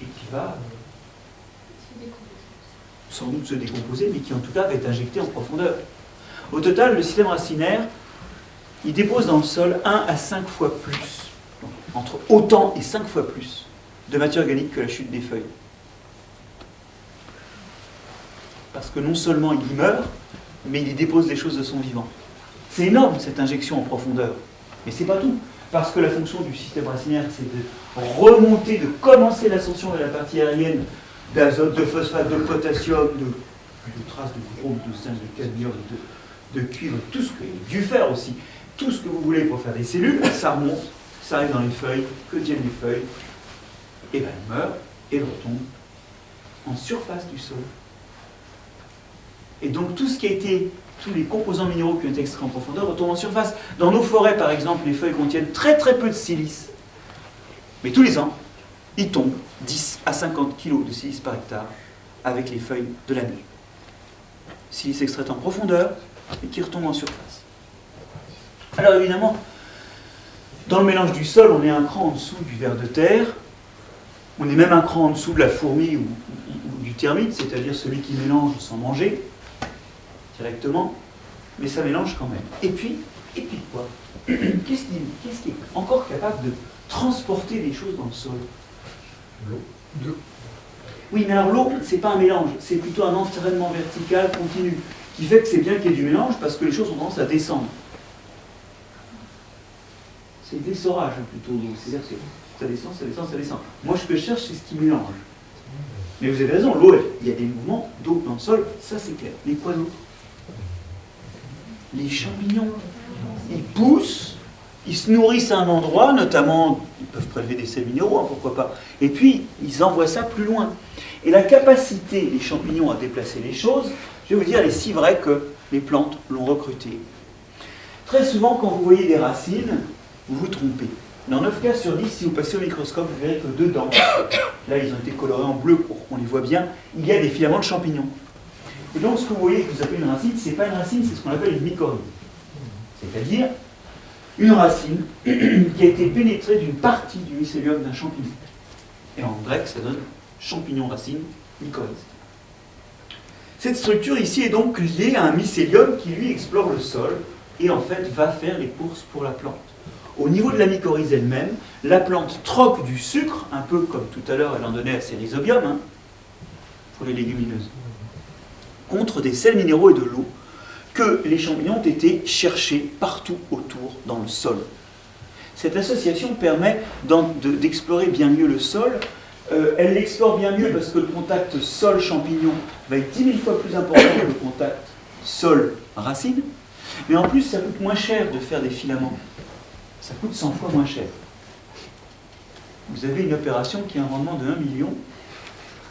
Et qui va sans doute se décomposer, mais qui en tout cas va être injecté en profondeur. Au total, le système racinaire, il dépose dans le sol 1 à 5 fois plus, donc entre autant et 5 fois plus, de matière organique que la chute des feuilles. Parce que non seulement il y meurt, mais il y dépose des choses de son vivant. C'est énorme cette injection en profondeur. Mais c'est pas tout. Parce que la fonction du système racinaire, c'est de remonter, de commencer l'ascension de la partie aérienne d'azote, de phosphate, de potassium, de traces de chrome, de zinc, de cadmium, de cuivre, tout ce que, du fer aussi, tout ce que vous voulez pour faire des cellules, ça remonte, ça arrive dans les feuilles, que deviennent les feuilles? Et bien elles meurent et elles retombent en surface du sol. Et donc tout ce qui a été, tous les composants minéraux qui ont été extraits en profondeur retombent en surface. Dans nos forêts, par exemple, les feuilles contiennent très très peu de silice. Mais tous les ans, il tombe 10 à 50 kg de silice par hectare avec les feuilles de la nuit. Silice extrait en profondeur et qui retombe en surface. Alors évidemment, dans le mélange du sol, on est un cran en dessous du ver de terre, on est même un cran en dessous de la fourmi ou du termite, c'est-à-dire celui qui mélange sans manger, directement, mais ça mélange quand même. Et puis quoi? Qu'est-ce qui est encore capable de transporter les choses dans le sol? L'eau. Oui, mais alors l'eau, c'est pas un mélange, c'est plutôt un entraînement vertical continu, qui fait que c'est bien qu'il y ait du mélange, parce que les choses ont tendance à descendre. C'est le dessorage plutôt, c'est-à-dire que ça descend, ça descend, ça descend. Moi, ce que je cherche, c'est ce qui mélange. Mais vous avez raison, l'eau, il y a des mouvements d'eau dans le sol, ça c'est clair. Mais quoi d'autre? Les champignons, ils poussent, ils se nourrissent à un endroit, notamment, ils peuvent prélever des sels minéraux, hein, pourquoi pas. Et puis, ils envoient ça plus loin. Et la capacité des champignons à déplacer les choses, je vais vous dire, elle est si vraie que les plantes l'ont recrutée. Très souvent, quand vous voyez des racines, vous vous trompez. Dans 9 cas sur 10, si vous passez au microscope, vous verrez que dedans, là ils ont été colorés en bleu pour qu'on les voit bien, il y a des filaments de champignons. Et donc ce que vous voyez, que vous appelez une racine, ce n'est pas une racine, c'est ce qu'on appelle une mycorhize. C'est-à-dire une racine qui a été pénétrée d'une partie du mycélium d'un champignon. Et en grec, ça donne champignon-racine, mycorhize. Cette structure ici est donc liée à un mycélium qui lui explore le sol et en fait va faire les courses pour la plante. Au niveau de la mycorhize elle-même, la plante troque du sucre, un peu comme tout à l'heure elle en donnait à ses rhizobiums, hein, pour les légumineuses, contre des sels minéraux et de l'eau que les champignons ont été cherchés partout autour dans le sol. Cette association permet d'explorer bien mieux le sol. Elle l'explore bien mieux parce que le contact sol-champignon va être 10 000 fois plus important que le contact sol-racine. Mais en plus, ça coûte moins cher de faire des filaments. Ça coûte 100 fois moins cher. Vous avez une opération qui a un rendement de 1 million.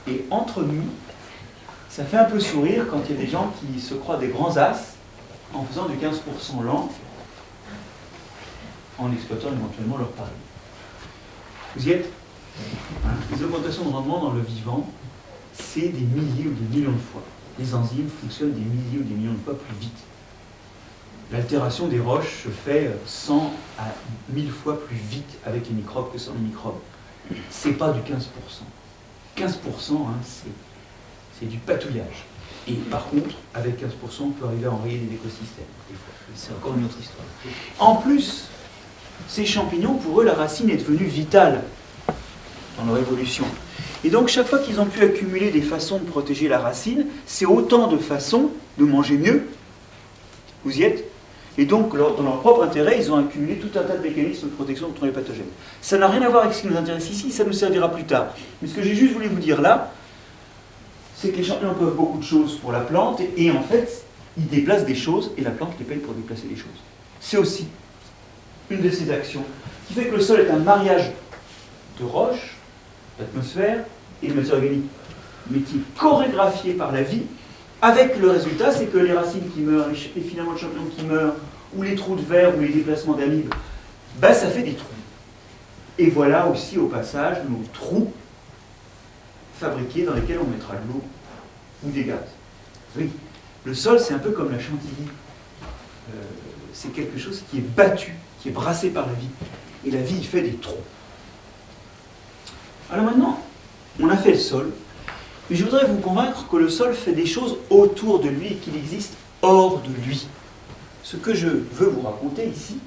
Et entre nous, ça fait un peu sourire quand il y a des gens qui se croient des grands as en faisant du 15% lent, en exploitant éventuellement leur pari. Vous y êtes? Les augmentations de rendement dans le vivant, c'est des milliers ou des millions de fois. Les enzymes fonctionnent des milliers ou des millions de fois plus vite. L'altération des roches se fait 100 à 1000 fois plus vite avec les microbes que sans les microbes. C'est pas du 15%. 15%, hein, c'est du patouillage. Et par contre, avec 15%, on peut arriver à enrayer des écosystèmes. C'est encore une autre histoire. En plus, ces champignons, pour eux, la racine est devenue vitale dans leur évolution. Et donc, chaque fois qu'ils ont pu accumuler des façons de protéger la racine, c'est autant de façons de manger mieux. Vous y êtes? Et donc, dans leur propre intérêt, ils ont accumulé tout un tas de mécanismes de protection contre les pathogènes. Ça n'a rien à voir avec ce qui nous intéresse ici, ça nous servira plus tard. Mais ce que j'ai juste voulu vous dire là, c'est que les champignons peuvent beaucoup de choses pour la plante, et en fait, ils déplacent des choses, et la plante les paye pour déplacer des choses. C'est aussi une de ces actions qui fait que le sol est un mariage de roches, d'atmosphère et de matière organique, mais qui est chorégraphié par la vie, avec le résultat, c'est que les racines qui meurent, les filaments de champignons qui meurent, ou les trous de verre, ou les déplacements d'amibes, ben ça fait des trous. Et voilà aussi au passage nos trous fabriqués dans lesquels on mettra de l'eau ou des gaz. Oui, le sol c'est un peu comme la chantilly. C'est quelque chose qui est battu, qui est brassé par la vie. Et la vie, il fait des trous. Alors maintenant, on a fait le sol. Mais je voudrais vous convaincre que le sol fait des choses autour de lui et qu'il existe hors de lui. Ce que je veux vous raconter ici,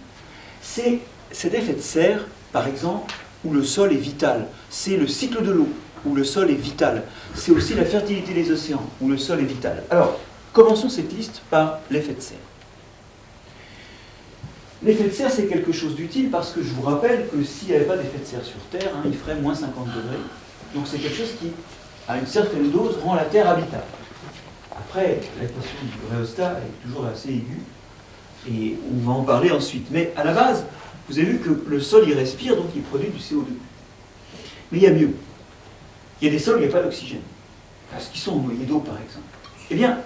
c'est cet effet de serre, par exemple, où le sol est vital. C'est le cycle de l'eau, où le sol est vital. C'est aussi la fertilité des océans, où le sol est vital. Alors, commençons cette liste par l'effet de serre. L'effet de serre, c'est quelque chose d'utile parce que je vous rappelle que s'il n'y avait pas d'effet de serre sur Terre, il ferait moins 50 degrés. Donc c'est quelque chose qui à une certaine dose, rend la Terre habitable. Après, la question du rhéostat est toujours assez aiguë, et on va en parler ensuite. Mais à la base, vous avez vu que le sol, il respire, donc il produit du CO2. Mais il y a mieux. Il y a des sols où il n'y a pas d'oxygène. Parce qu'ils sont noyés d'eau, par exemple. Eh bien,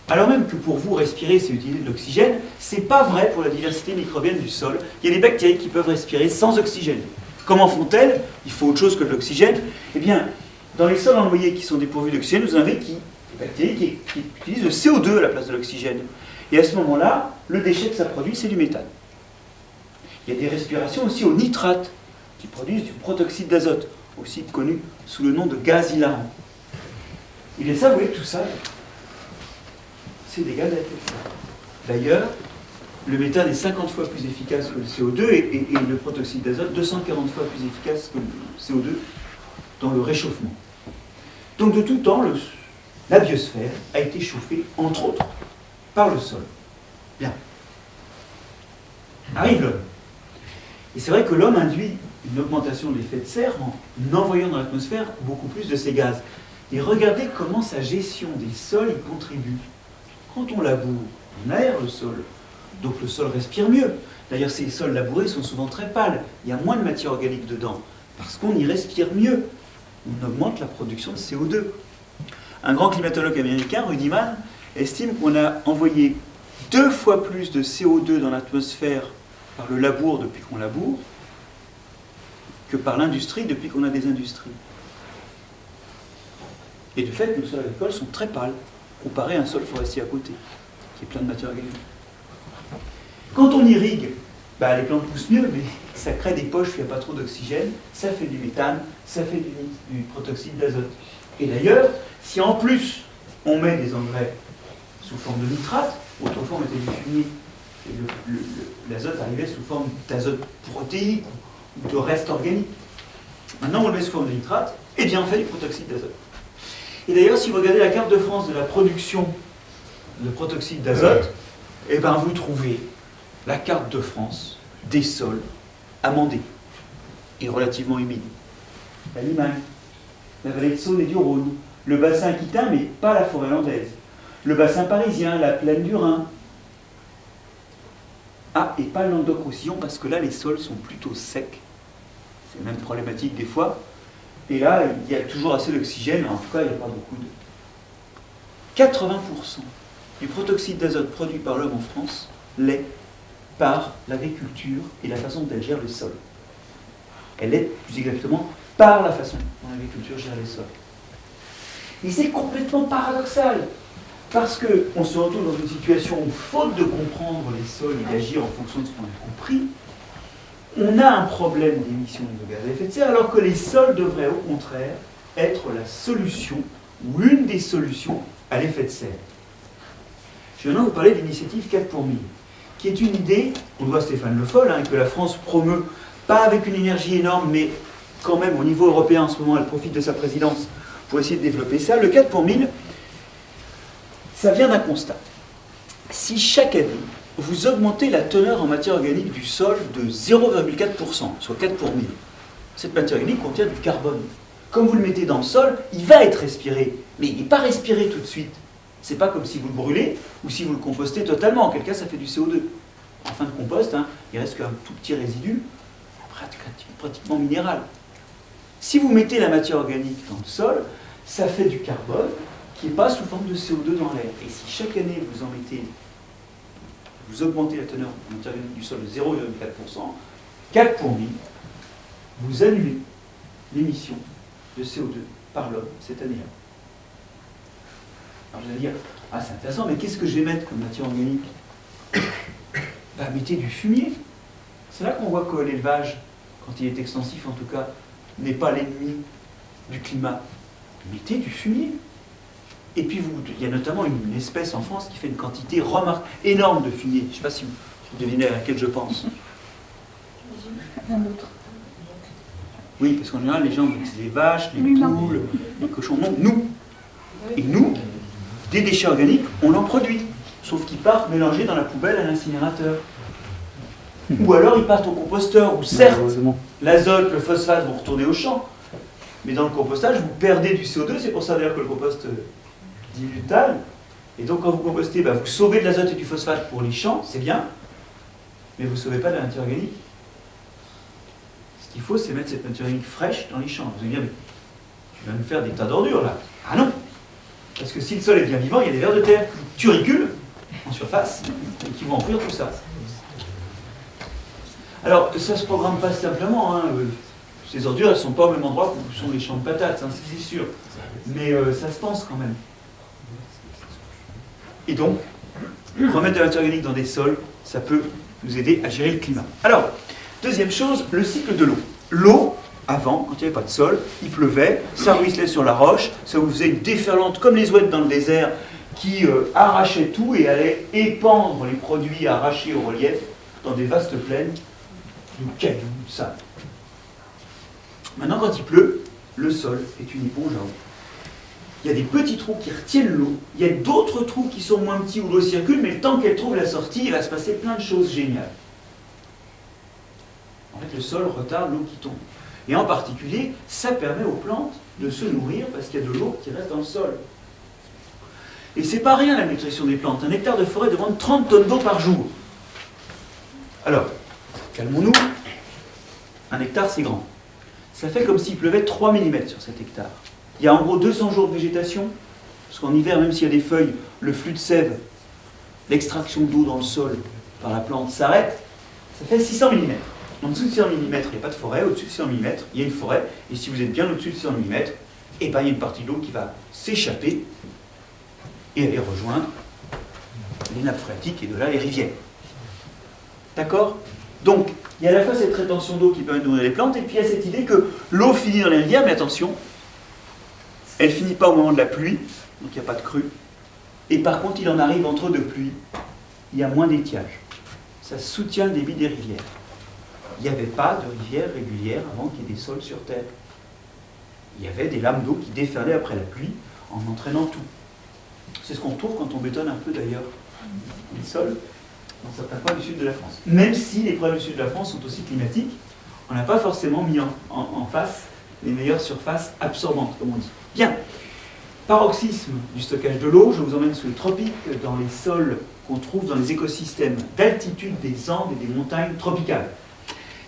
alors même que pour vous, respirer, c'est utiliser de l'oxygène, c'est pas vrai pour la diversité microbienne du sol. Il y a des bactéries qui peuvent respirer sans oxygène. Comment font-elles? Il faut autre chose que de l'oxygène. Eh bien, dans les sols ennoyés qui sont dépourvus d'oxygène, vous en avez des bactéries qui utilisent le CO2 à la place de l'oxygène. Et à ce moment-là, le déchet que ça produit, c'est du méthane. Il y a des respirations aussi au nitrate, qui produisent du protoxyde d'azote, aussi connu sous le nom de gaz hilarant. Et ça, vous voyez, tout ça, c'est des gaz à effet de serre. D'ailleurs, le méthane est 50 fois plus efficace que le CO2 et le protoxyde d'azote 240 fois plus efficace que le CO2 dans le réchauffement. Donc de tout temps, la biosphère a été chauffée, entre autres, par le sol. Bien. Arrive l'homme. Et c'est vrai que l'homme induit une augmentation de l'effet de serre en envoyant dans l'atmosphère beaucoup plus de ces gaz. Et regardez comment sa gestion des sols y contribue. Quand on laboure, on aère le sol. Donc le sol respire mieux. D'ailleurs, ces sols labourés sont souvent très pâles. Il y a moins de matière organique dedans. Parce qu'on y respire mieux. On augmente la production de CO2. Un grand climatologue américain, Rudiman, estime qu'on a envoyé 2 fois plus de CO2 dans l'atmosphère par le labour depuis qu'on laboure que par l'industrie depuis qu'on a des industries. Et de fait, nos sols agricoles sont très pâles comparés à un sol forestier à côté, qui est plein de matière organique. Quand on irrigue, les plantes poussent mieux, mais ça crée des poches où il n'y a pas trop d'oxygène, ça fait du méthane, ça fait du protoxyde d'azote. Et d'ailleurs, si en plus on met des engrais sous forme de nitrate, autrefois on mettait du fumier, et l'azote arrivait sous forme d'azote protéique ou de reste organique. Maintenant on le met sous forme de nitrate, et bien on fait du protoxyde d'azote. Et d'ailleurs, si vous regardez la carte de France de la production de protoxyde d'azote, vous trouvez la carte de France des sols amendés et relativement humides. La Limagne, la vallée de Saône et du Rhône, le bassin aquitain, mais pas la forêt landaise, le bassin parisien, la plaine du Rhin. Ah, et pas le Languedoc-Roussillon, parce que là, les sols sont plutôt secs. C'est même problématique des fois. Et là, il y a toujours assez d'oxygène, en tout cas, il n'y a pas beaucoup de... 80% du protoxyde d'azote produit par l'homme en France l'est par l'agriculture et la façon dont elle gère les sols. Elle est, plus exactement, par la façon dont l'agriculture gère les sols. Et c'est complètement paradoxal, parce qu'on se retrouve dans une situation où, faute de comprendre les sols et d'agir en fonction de ce qu'on a compris, on a un problème d'émission de gaz à effet de serre, alors que les sols devraient au contraire être la solution, ou une des solutions, à l'effet de serre. Je vais maintenant vous parler de l'initiative 4 pour 1000, qui est une idée, on doit à Stéphane Le Foll, que la France promeut, pas avec une énergie énorme, mais quand même au niveau européen en ce moment, elle profite de sa présidence pour essayer de développer ça. Le 4 pour 1000, ça vient d'un constat. Si chaque année, vous augmentez la teneur en matière organique du sol de 0,4%, soit 4 pour 1000. Cette matière organique contient du carbone. Comme vous le mettez dans le sol, il va être respiré, mais il n'est pas respiré tout de suite. C'est pas comme si vous le brûlez ou si vous le compostez totalement. En quel cas, ça fait du CO2. En fin de compost, il reste qu'un tout petit résidu, pratiquement minéral. Si vous mettez la matière organique dans le sol, ça fait du carbone qui n'est pas sous forme de CO2 dans l'air. Et si chaque année vous en mettez, vous augmentez la teneur en matière organique du sol de 0,4%, 4 pour 1000, vous annulez l'émission de CO2 par l'homme cette année-là. Alors vous allez dire, c'est intéressant, mais qu'est-ce que je vais mettre comme matière organique? Mettez du fumier. C'est là qu'on voit que l'élevage, quand il est extensif en tout cas, n'est pas l'ennemi du climat. Mettez du fumier. Et puis il y a notamment une espèce en France qui fait une quantité énorme de fumier. Je ne sais pas si vous devinez à laquelle je pense. Un autre. Oui, parce qu'en général, les gens utilisent les vaches, les poules, les cochons. Non, nous. Et nous, des déchets organiques, on en produit. Sauf qu'ils partent mélangés dans la poubelle à l'incinérateur. Ou alors ils partent au composteur, où certes, l'azote, le phosphate vont retourner au champ. Mais dans le compostage, vous perdez du CO2, c'est pour ça d'ailleurs que le compost diminue de taille. Et donc quand vous compostez, vous sauvez de l'azote et du phosphate pour les champs, c'est bien, mais vous ne sauvez pas de la matière organique. Ce qu'il faut, c'est mettre cette matière organique fraîche dans les champs. Vous allez dire, mais tu vas nous faire des tas d'ordures là. Ah non! Parce que si le sol est bien vivant, il y a des vers de terre qui turiculent en surface et qui vont enfouir tout ça. Alors, ça ne se programme pas simplement. Hein. Ces ordures, elles ne sont pas au même endroit que sont les champs de patates, hein, c'est sûr. Mais ça se pense quand même. Et donc, remettre de la matière organique dans des sols, ça peut nous aider à gérer le climat. Alors, deuxième chose, le cycle de l'eau. L'eau, avant, quand il n'y avait pas de sol, il pleuvait, ça ruisselait sur la roche, ça vous faisait une déferlante comme les ouètes dans le désert qui arrachait tout et allait épandre les produits arrachés au relief dans des vastes plaines de cailloux, de sable. Maintenant, quand il pleut, le sol est une éponge à eau. Il y a des petits trous qui retiennent l'eau, il y a d'autres trous qui sont moins petits où l'eau circule, mais le temps qu'elle trouve la sortie, il va se passer plein de choses géniales. En fait, le sol retarde l'eau qui tombe. Et en particulier, ça permet aux plantes de se nourrir parce qu'il y a de l'eau qui reste dans le sol. Et c'est pas rien la nutrition des plantes. Un hectare de forêt demande 30 tonnes d'eau par jour. Alors, calmons-nous. Un hectare, c'est grand. Ça fait comme s'il pleuvait 3 mm sur cet hectare. Il y a en gros 200 jours de végétation, parce qu'en hiver, même s'il y a des feuilles, le flux de sève, l'extraction d'eau dans le sol par la plante s'arrête, ça fait 600 mm. En dessous de 600 mm, il n'y a pas de forêt, au-dessus de 600 mm, il y a une forêt, et si vous êtes bien au-dessus de 600 mm, il y a une partie de l'eau qui va s'échapper et aller rejoindre les nappes phréatiques et de là les rivières. D'accord? Donc, il y a à la fois cette rétention d'eau qui permet de nourrir les plantes, et puis il y a cette idée que l'eau finit dans les rivières, mais attention, elle ne finit pas au moment de la pluie, donc il n'y a pas de crue. Et par contre, il en arrive entre deux pluies, il y a moins d'étiage. Ça soutient le débit des rivières. Il n'y avait pas de rivière régulière avant qu'il y ait des sols sur Terre. Il y avait des lames d'eau qui déferlaient après la pluie en entraînant tout. C'est ce qu'on retrouve quand on bétonne un peu d'ailleurs les sols dans certains coins du sud de la France. Même si les problèmes du sud de la France sont aussi climatiques, on n'a pas forcément mis en face les meilleures surfaces absorbantes, comme on dit. Bien. Paroxysme du stockage de l'eau, je vous emmène sous les tropiques, dans les sols qu'on trouve dans les écosystèmes d'altitude des Andes et des montagnes tropicales.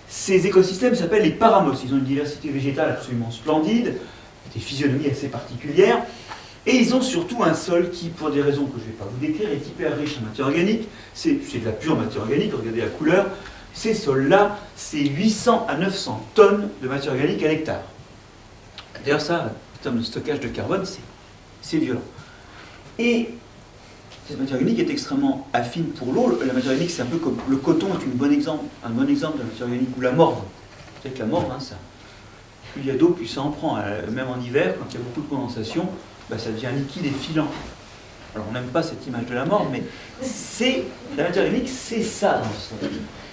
Ces écosystèmes s'appellent les paramos. Ils ont une diversité végétale absolument splendide, des physionomies assez particulières, et ils ont surtout un sol qui, pour des raisons que je ne vais pas vous décrire, est hyper riche en matière organique. C'est de la pure matière organique, regardez la couleur. Ces sols-là, c'est 800 à 900 tonnes de matière organique à l'hectare. D'ailleurs, ça, en termes de stockage de carbone, c'est violent. Et cette matière organique est extrêmement affine pour l'eau. La matière organique, c'est un peu comme le coton est un bon exemple de la matière organique, ou la morve. Vous savez que la morve, hein, plus il y a d'eau, plus ça en prend. Même en hiver, quand il y a beaucoup de condensation, ça devient liquide et filant. Alors on n'aime pas cette image de la morve, mais la matière organique, c'est ça dans le sol.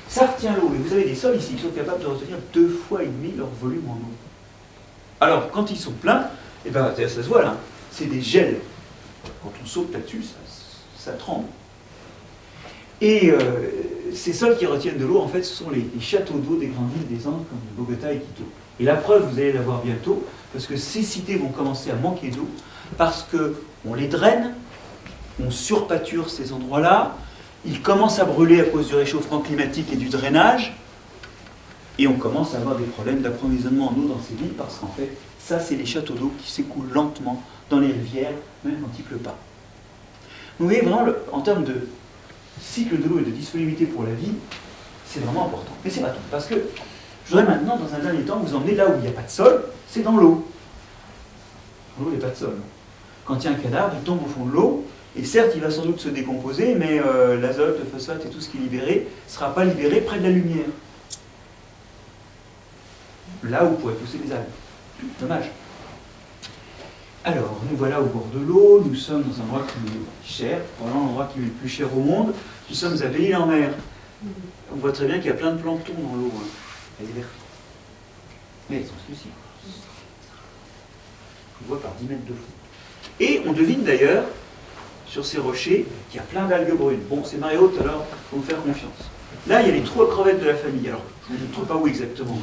Ça retient l'eau. Et vous avez des sols ici qui sont capables de retenir 2,5 fois leur volume en eau. Alors, quand ils sont pleins, ça se voit là, c'est des gels. Quand on saute là-dessus, ça tremble. Et ces sols qui retiennent de l'eau, en fait, ce sont les châteaux d'eau des grandes villes des Andes, comme Bogota et Quito. Et la preuve, vous allez la voir bientôt, parce que ces cités vont commencer à manquer d'eau, parce qu'on les draine, on surpâture ces endroits-là, ils commencent à brûler à cause du réchauffement climatique et du drainage, et on commence à avoir des problèmes d'approvisionnement en eau dans ces villes, parce qu'en fait, ça, c'est les châteaux d'eau qui s'écoulent lentement dans les rivières, même quand il ne pleut pas. Vous voyez, vraiment, en termes de cycle de l'eau et de disponibilité pour la vie, c'est vraiment important. Mais c'est pas tout, parce que je voudrais maintenant, dans un dernier temps, vous emmener là où il n'y a pas de sol, c'est dans l'eau. Dans l'eau, il n'y a pas de sol. Quand il y a un cadavre, il tombe au fond de l'eau, et certes, il va sans doute se décomposer, mais l'azote, le phosphate et tout ce qui est libéré ne sera pas libéré près de la lumière. Là où pourraient pousser des algues. Dommage. Alors, nous voilà au bord de l'eau, nous sommes dans un endroit qui est cher, probablement l'endroit qui est le plus cher au monde. Nous sommes à Belle-Île-en-Mer. On voit très bien qu'il y a plein de plancton dans l'eau. Hein. Elle est verte. Mais elles sont translucides. On voit par 10 mètres de fond. Et on devine d'ailleurs, sur ces rochers, qu'il y a plein d'algues brunes. Bon, c'est marée haute, alors il faut me faire confiance. Là, il y a les trous à crevettes de la famille. Alors, je ne trouve pas où exactement.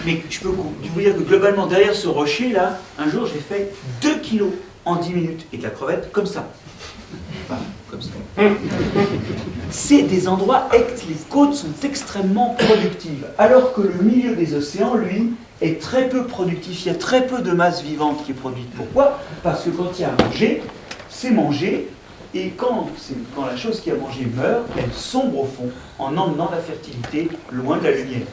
Mais je peux vous dire que globalement, derrière ce rocher-là, un jour, j'ai fait 2 kilos en 10 minutes. Et de la crevette, comme ça. Enfin, comme ça. C'est des endroits, les côtes sont extrêmement productives. Alors que le milieu des océans, lui, est très peu productif. Il y a très peu de masse vivante qui est produite. Pourquoi? Parce que quand il y a à manger, c'est manger. Et quand la chose qui a mangé meurt, elle sombre au fond en emmenant la fertilité loin de la lumière.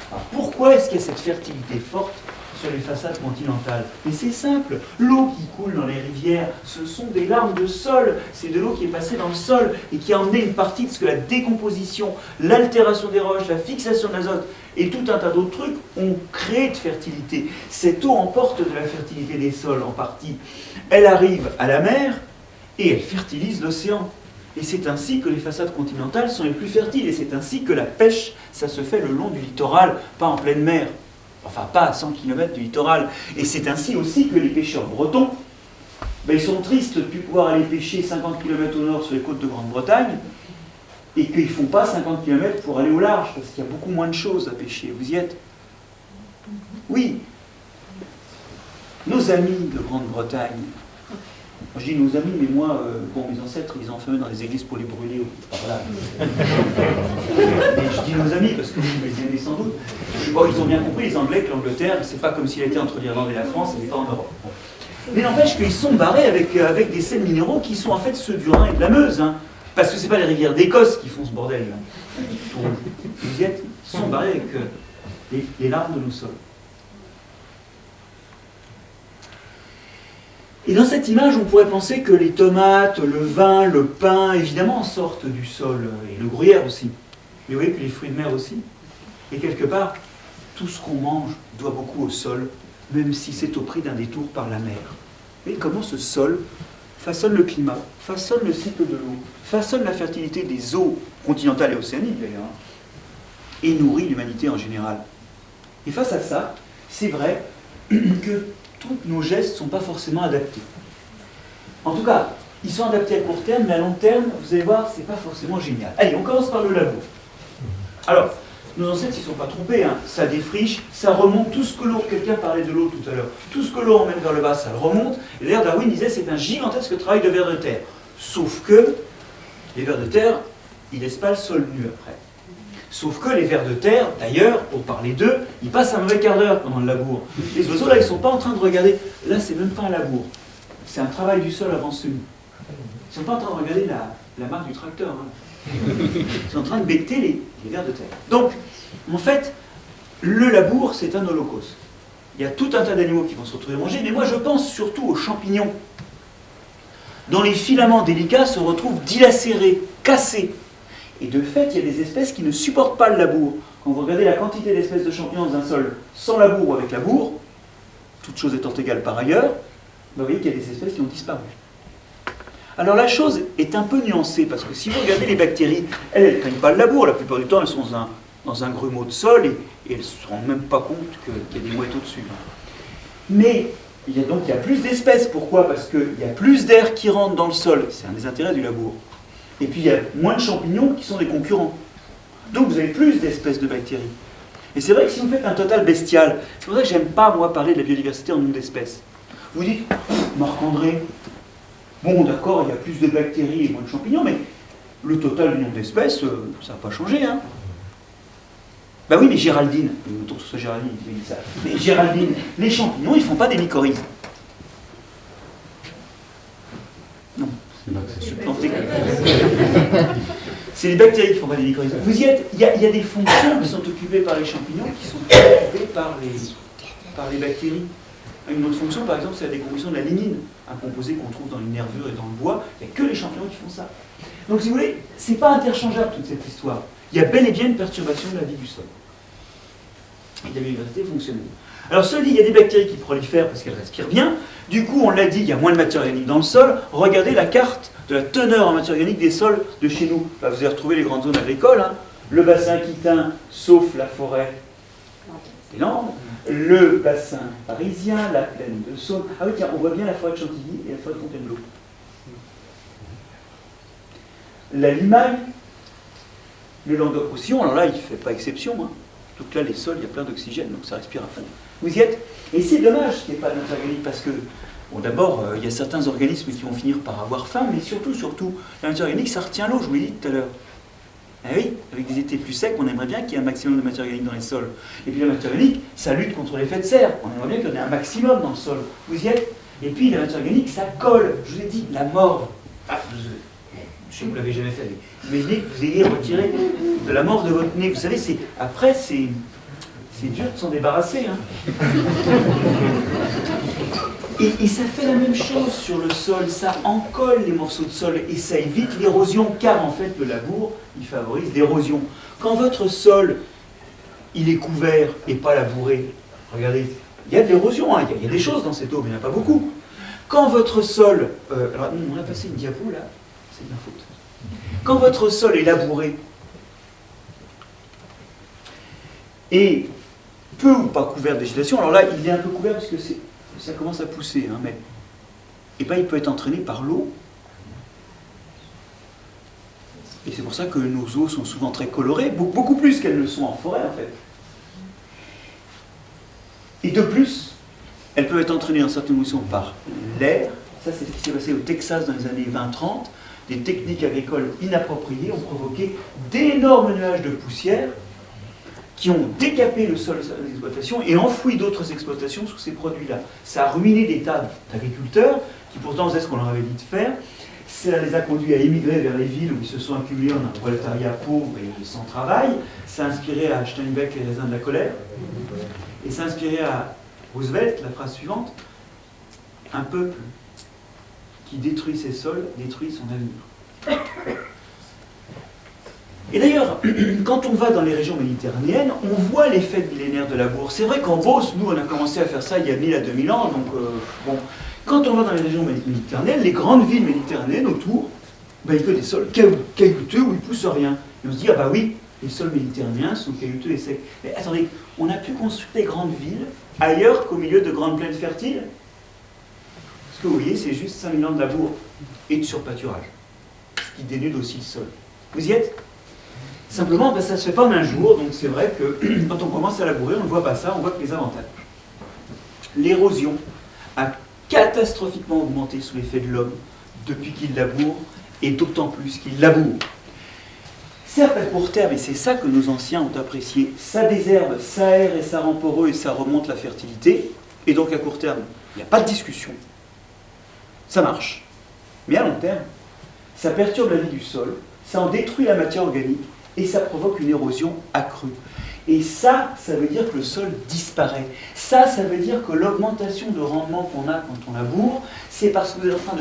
Alors pourquoi est-ce qu'il y a cette fertilité forte sur les façades continentales? Mais c'est simple, l'eau qui coule dans les rivières, ce sont des larmes de sol, c'est de l'eau qui est passée dans le sol et qui a emmené une partie de ce que la décomposition, l'altération des roches, la fixation de l'azote et tout un tas d'autres trucs ont créé de fertilité. Cette eau emporte de la fertilité des sols en partie. Elle arrive à la mer, et elle fertilise l'océan. Et c'est ainsi que les façades continentales sont les plus fertiles. Et c'est ainsi que la pêche, ça se fait le long du littoral, pas en pleine mer. Enfin, pas à 100 km du littoral. Et c'est ainsi aussi que les pêcheurs bretons, ils sont tristes de ne plus pouvoir aller pêcher 50 km au nord sur les côtes de Grande-Bretagne, et qu'ils ne font pas 50 km pour aller au large, parce qu'il y a beaucoup moins de choses à pêcher. Vous y êtes? Oui. Nos amis de Grande-Bretagne, je dis nos amis, mais moi, mes ancêtres, ils enfermaient dans des églises pour les brûler. Voilà. Et je dis nos amis parce que vous les aimez sans doute. Bon, ils ont bien compris, les Anglais, que l'Angleterre, c'est pas comme s'il était entre l'Irlande et la France, elle n'est pas en Europe. Mais n'empêche qu'ils sont barrés avec des sels minéraux qui sont en fait ceux du Rhin et de la Meuse. Hein, parce que c'est pas les rivières d'Écosse qui font ce bordel. Là. Vous y êtes, ils sont barrés avec les larmes de nos sols. Et dans cette image, on pourrait penser que les tomates, le vin, le pain, évidemment, sortent du sol, et le gruyère aussi. Mais vous voyez que les fruits de mer aussi. Et quelque part, tout ce qu'on mange doit beaucoup au sol, même si c'est au prix d'un détour par la mer. Et comment ce sol façonne le climat, façonne le cycle de l'eau, façonne la fertilité des eaux continentales et océaniques d'ailleurs, et nourrit l'humanité en général. Et face à ça, c'est vrai que tous nos gestes ne sont pas forcément adaptés. En tout cas, ils sont adaptés à court terme, mais à long terme, vous allez voir, c'est pas forcément génial. Allez, on commence par le labour. Alors, nos ancêtres ne s'y sont pas trompés, hein. Ça défriche, ça remonte, tout ce que l'eau, quelqu'un parlait de l'eau tout à l'heure, tout ce que l'eau emmène vers le bas, ça le remonte, et d'ailleurs Darwin disait c'est un gigantesque travail de vers de terre. Sauf que, les vers de terre, ils ne laissent pas le sol nu après. Sauf que les vers de terre, d'ailleurs, pour parler d'eux, ils passent un mauvais quart d'heure pendant le labour. Les oiseaux, là, ils ne sont pas en train de regarder. Là, c'est même pas un labour. C'est un travail du sol avant semis. Ils ne sont pas en train de regarder la marque du tracteur. Hein. Ils sont en train de becter les vers de terre. Donc, en fait, le labour, c'est un holocauste. Il y a tout un tas d'animaux qui vont se retrouver mangés, mais moi, je pense surtout aux champignons, dont les filaments délicats se retrouvent dilacérés, cassés. Et de fait, il y a des espèces qui ne supportent pas le labour. Quand vous regardez la quantité d'espèces de champignons dans un sol sans labour ou avec labour, toutes choses étant égales par ailleurs, vous voyez qu'il y a des espèces qui ont disparu. Alors la chose est un peu nuancée, parce que si vous regardez les bactéries, elles ne craignent pas le labour. La plupart du temps, elles sont dans un grumeau de sol et elles ne se rendent même pas compte qu'il y a des mouettes au-dessus. Mais il y a plus d'espèces. Pourquoi? Parce qu'il y a plus d'air qui rentre dans le sol. C'est un des intérêts du labour. Et puis il y a moins de champignons qui sont des concurrents. Donc vous avez plus d'espèces de bactéries. Et c'est vrai que si vous faites un total bestial, c'est pour ça que j'aime pas, moi, parler de la biodiversité en nombre d'espèces. Vous dites, Marc-André, bon d'accord, il y a plus de bactéries et moins de champignons, mais le total du nombre d'espèces, ça n'a pas changé, hein. Ben oui, mais Géraldine, mettons que ce soit Géraldine qui dit ça, mais Géraldine, les champignons, ils ne font pas des mycorhizes. Non. C'est les bactéries qui font pas des mycorhizes. Vous y êtes, il y a des fonctions qui sont occupées par les champignons qui sont occupées par les bactéries. Une autre fonction, par exemple, c'est la décomposition de la lignine, un composé qu'on trouve dans les nervures et dans le bois. Il n'y a que les champignons qui font ça. Donc, si vous voulez, c'est pas interchangeable toute cette histoire. Il y a bel et bien une perturbation de la vie du sol. Et de la biodiversité fonctionnelle. Alors, cela dit, il y a des bactéries qui prolifèrent parce qu'elles respirent bien. Du coup, on l'a dit, il y a moins de matière organique dans le sol. Regardez la carte de la teneur en matière organique des sols de chez nous. Là, vous allez retrouver les grandes zones agricoles. Hein. Le bassin aquitain, sauf la forêt des Landes. Le bassin parisien, la plaine de Saône. Ah oui, tiens, on voit bien la forêt de Chantilly et la forêt de Fontainebleau. La Limagne, Le Languedoc-Roussillon, alors là, il ne fait pas exception. Hein. Donc là, les sols, il y a plein d'oxygène, donc ça respire à fond. Vous y êtes? Et c'est dommage qu'il n'y ait pas de matière organique, parce que, bon, d'abord, il y a certains organismes qui vont finir par avoir faim, mais surtout, la matière organique, ça retient l'eau, je vous l'ai dit tout à l'heure. Ah oui, avec des étés plus secs, on aimerait bien qu'il y ait un maximum de matière organique dans les sols. Et puis la matière organique, ça lutte contre l'effet de serre. On aimerait bien qu'il y en ait un maximum dans le sol. Vous y êtes? Et puis la matière organique, ça colle. Je vous ai dit, la morve. Ah, je sais que vous ne l'avez jamais fait. Mais imaginez que vous ayez retiré de la morve de votre nez. Vous savez, après, c'est dur de s'en débarrasser. Hein. Et ça fait la même chose sur le sol, ça encolle les morceaux de sol et ça évite l'érosion, car en fait le labour, il favorise l'érosion. Quand votre sol, il est couvert et pas labouré, regardez, il y a de l'érosion, hein, il y a des choses dans cette eau, mais il n'y en a pas beaucoup. Quand votre sol, alors on a passé une diapo là, c'est de ma faute. Quand votre sol est labouré et peu ou pas couvert de végétation, alors là il est un peu couvert parce que ça commence à pousser, hein, mais et ben, il peut être entraîné par l'eau. Et c'est pour ça que nos eaux sont souvent très colorées, beaucoup plus qu'elles ne sont en forêt en fait. Et de plus, elles peuvent être entraînées en certaines conditions par l'air. Ça, c'est ce qui s'est passé au Texas dans les années 20-30. Des techniques agricoles inappropriées ont provoqué d'énormes nuages de poussière qui ont décapé le sol d'exploitation et enfoui d'autres exploitations sous ces produits-là. Ça a ruiné des tas d'agriculteurs qui pourtant faisaient ce qu'on leur avait dit de faire. Ça les a conduits à émigrer vers les villes où ils se sont accumulés en un prolétariat pauvre et sans travail. Ça a inspiré à Steinbeck les raisins de la colère. Et ça a inspiré à Roosevelt la phrase suivante: un peuple qui détruit ses sols détruit son avenir. Et d'ailleurs, quand on va dans les régions méditerranéennes, on voit l'effet millénaire de labour. C'est vrai qu'en Beauce, nous, on a commencé à faire ça il y a 1000 à 2000 ans, donc bon. Quand on va dans les régions méditerranéennes, les grandes villes méditerranéennes autour, ben, il y a des sols caillouteux où il ne pousse rien. Et on se dit, ah bah oui, les sols méditerranéens sont caillouteux et secs. Mais attendez, on a pu construire des grandes villes ailleurs qu'au milieu de grandes plaines fertiles? Ce que vous voyez, c'est juste 5000 ans de labour et de surpâturage, ce qui dénude aussi le sol. Vous y êtes? Simplement, ben, ça ne se fait pas en un jour, donc c'est vrai que quand on commence à labourer, on ne voit pas ça, on voit que les avantages. L'érosion a catastrophiquement augmenté sous l'effet de l'homme depuis qu'il laboure, et d'autant plus qu'il laboure. Certes à court terme, et c'est ça que nos anciens ont apprécié, ça désherbe, ça aère et ça rend poreux et ça remonte la fertilité, et donc à court terme, il n'y a pas de discussion. Ça marche. Mais à long terme, ça perturbe la vie du sol, ça en détruit la matière organique, et ça provoque une érosion accrue. Et ça veut dire que le sol disparaît. Ça veut dire que l'augmentation de rendement qu'on a quand on laboure, c'est parce que vous êtes en train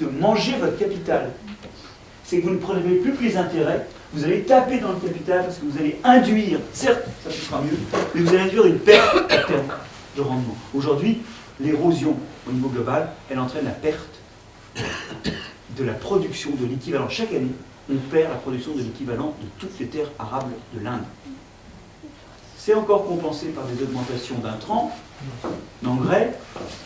de manger votre capital. C'est que vous ne prenez plus que les intérêts, vous allez taper dans le capital parce que vous allez induire, certes, ça sera mieux, mais vous allez induire une perte à terme de rendement. Aujourd'hui, l'érosion au niveau global, elle entraîne la perte de la production de l'équivalent. Chaque année, on perd la production de l'équivalent de toutes les terres arables de l'Inde. C'est encore compensé par des augmentations d'intrants, d'engrais,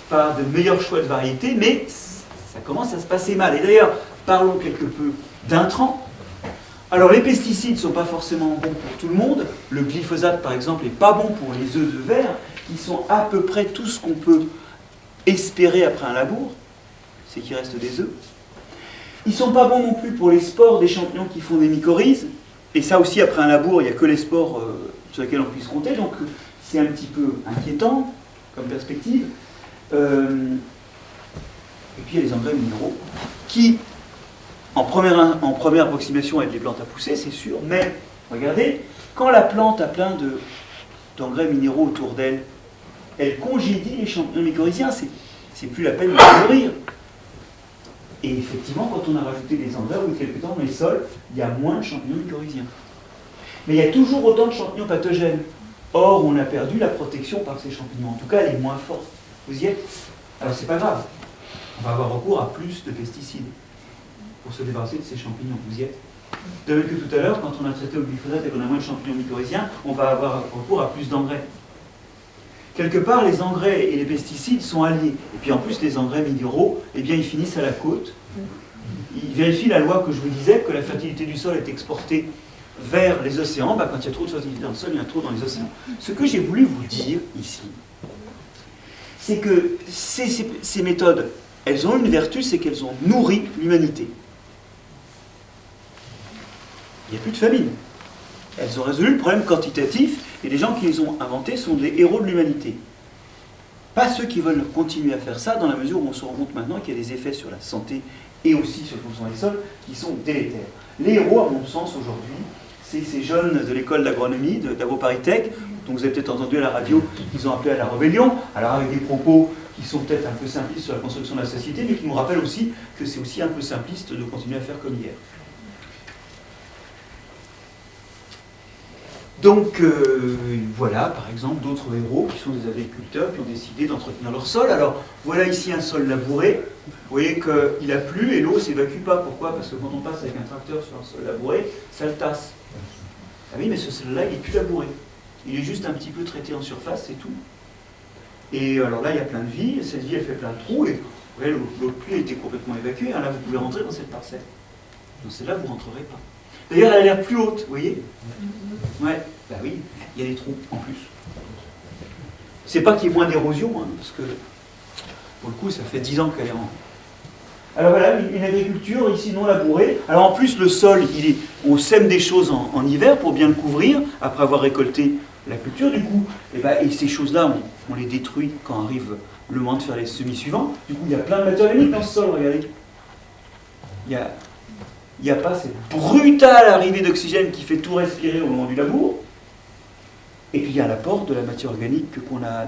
par de meilleurs choix de variétés, mais ça commence à se passer mal. Et d'ailleurs, parlons quelque peu d'intrants. Alors les pesticides ne sont pas forcément bons pour tout le monde. Le glyphosate, par exemple, n'est pas bon pour les œufs de verre, qui sont à peu près tout ce qu'on peut espérer après un labour, c'est qu'il reste des œufs. Ils ne sont pas bons non plus pour les spores des champignons qui font des mycorhizes. Et ça aussi, après un labour, il n'y a que les spores sur lesquels on puisse compter. Donc c'est un petit peu inquiétant comme perspective. Et puis il y a les engrais minéraux qui, en première approximation, aident les plantes à pousser, c'est sûr. Mais regardez, quand la plante a plein d'engrais minéraux autour d'elle, elle congédie les champignons mycorhiziens. C'est plus la peine de les nourrir. Et effectivement, quand on a rajouté des engrais, au bout de quelques temps, dans les sols, il y a moins de champignons mycorhiziens. Mais il y a toujours autant de champignons pathogènes. Or, on a perdu la protection par ces champignons. En tout cas, elle est moins forte. Vous y êtes? Alors, c'est pas grave. On va avoir recours à plus de pesticides pour se débarrasser de ces champignons. Vous y êtes? De même que tout à l'heure, quand on a traité au glyphosate et qu'on a moins de champignons mycorhiziens, on va avoir recours à plus d'engrais. Quelque part, les engrais et les pesticides sont alliés. Et puis en plus, les engrais minéraux, eh bien, ils finissent à la côte. Ils vérifient la loi que je vous disais, que la fertilité du sol est exportée vers les océans, quand il y a trop de fertilité dans le sol, il y en a trop dans les océans. Ce que j'ai voulu vous dire ici, c'est que ces méthodes, elles ont une vertu, c'est qu'elles ont nourri l'humanité. Il n'y a plus de famine. Elles ont résolu le problème quantitatif, et les gens qui les ont inventées sont des héros de l'humanité. Pas ceux qui veulent continuer à faire ça, dans la mesure où on se rend compte maintenant qu'il y a des effets sur la santé et aussi sur le fonctionnement des sols qui sont délétères. Les héros, à mon sens, aujourd'hui, c'est ces jeunes de l'école d'agronomie, d'AgroParisTech, dont vous avez peut-être entendu à la radio, qu'ils ont appelé à la rébellion, alors avec des propos qui sont peut-être un peu simplistes sur la construction de la société, mais qui nous rappellent aussi que c'est aussi un peu simpliste de continuer à faire comme hier. Donc voilà, par exemple, d'autres héros qui sont des agriculteurs qui ont décidé d'entretenir leur sol. Alors voilà ici un sol labouré. Vous voyez qu'il a plu et l'eau ne s'évacue pas. Pourquoi? Parce que quand on passe avec un tracteur sur un sol labouré, ça le tasse. Ah oui, mais ce sol-là, il n'est plus labouré. Il est juste un petit peu traité en surface, c'est tout. Et alors là, il y a plein de vie. Cette vie, elle fait plein de trous. Et vous voyez, l'eau de pluie a été complètement évacuée. Là, vous pouvez rentrer dans cette parcelle. Dans celle-là, vous ne rentrerez pas. D'ailleurs, elle a l'air plus haute, vous voyez? Ouais, bah oui, il y a des trous en plus. C'est pas qu'il y ait moins d'érosion, hein, parce que pour le coup, ça fait 10 ans qu'elle est en. Alors voilà, une agriculture ici non labourée. Alors en plus, le sol, on sème des choses en hiver pour bien le couvrir, après avoir récolté la culture, du coup. Et ces choses-là, on les détruit quand arrive le moment de faire les semis suivants. Du coup, il y a plein de matière organique dans ce sol, regardez. Il n'y a pas cette brutale arrivée d'oxygène qui fait tout respirer au moment du labour. Et puis il y a l'apport de la matière organique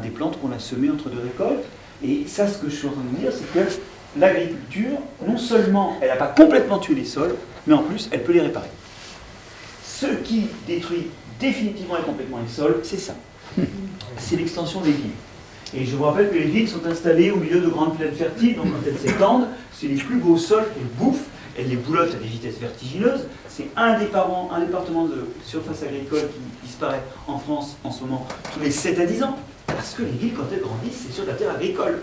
des plantes qu'on a semées entre deux récoltes. Et ça, ce que je suis en train de dire, c'est que l'agriculture, non seulement elle n'a pas complètement tué les sols, mais en plus, elle peut les réparer. Ce qui détruit définitivement et complètement les sols, c'est ça. C'est l'extension des villes. Et je vous rappelle que les villes sont installées au milieu de grandes plaines fertiles, donc quand elles s'étendent, c'est les plus beaux sols qu'elles bouffent. Elle les boulotte à des vitesses vertigineuses. C'est un département de surface agricole qui disparaît en France en ce moment tous les 7 à 10 ans. Parce que les villes, quand elles grandissent, c'est sur la terre agricole.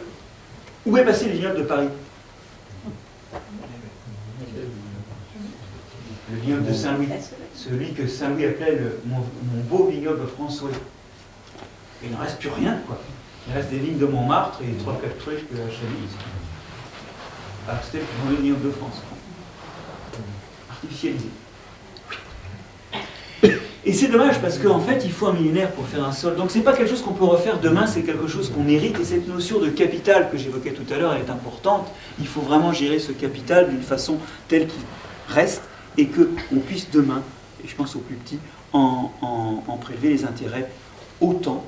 Où est passé le vignoble de Paris? Le vignoble de Saint-Louis. Celui que Saint-Louis appelait mon beau vignoble François. Et il n'en reste plus rien, quoi. Il reste des vignes de Montmartre et 3-4 trucs à Chaville. Ah, c'était le plus mauvais vignoble de France. Artificialisé. Et c'est dommage parce qu'en fait, il faut un millénaire pour faire un sol. Donc c'est pas quelque chose qu'on peut refaire demain, c'est quelque chose qu'on hérite. Et cette notion de capital que j'évoquais tout à l'heure, elle est importante. Il faut vraiment gérer ce capital d'une façon telle qu'il reste et qu'on puisse demain, et je pense aux plus petits, en prélever les intérêts autant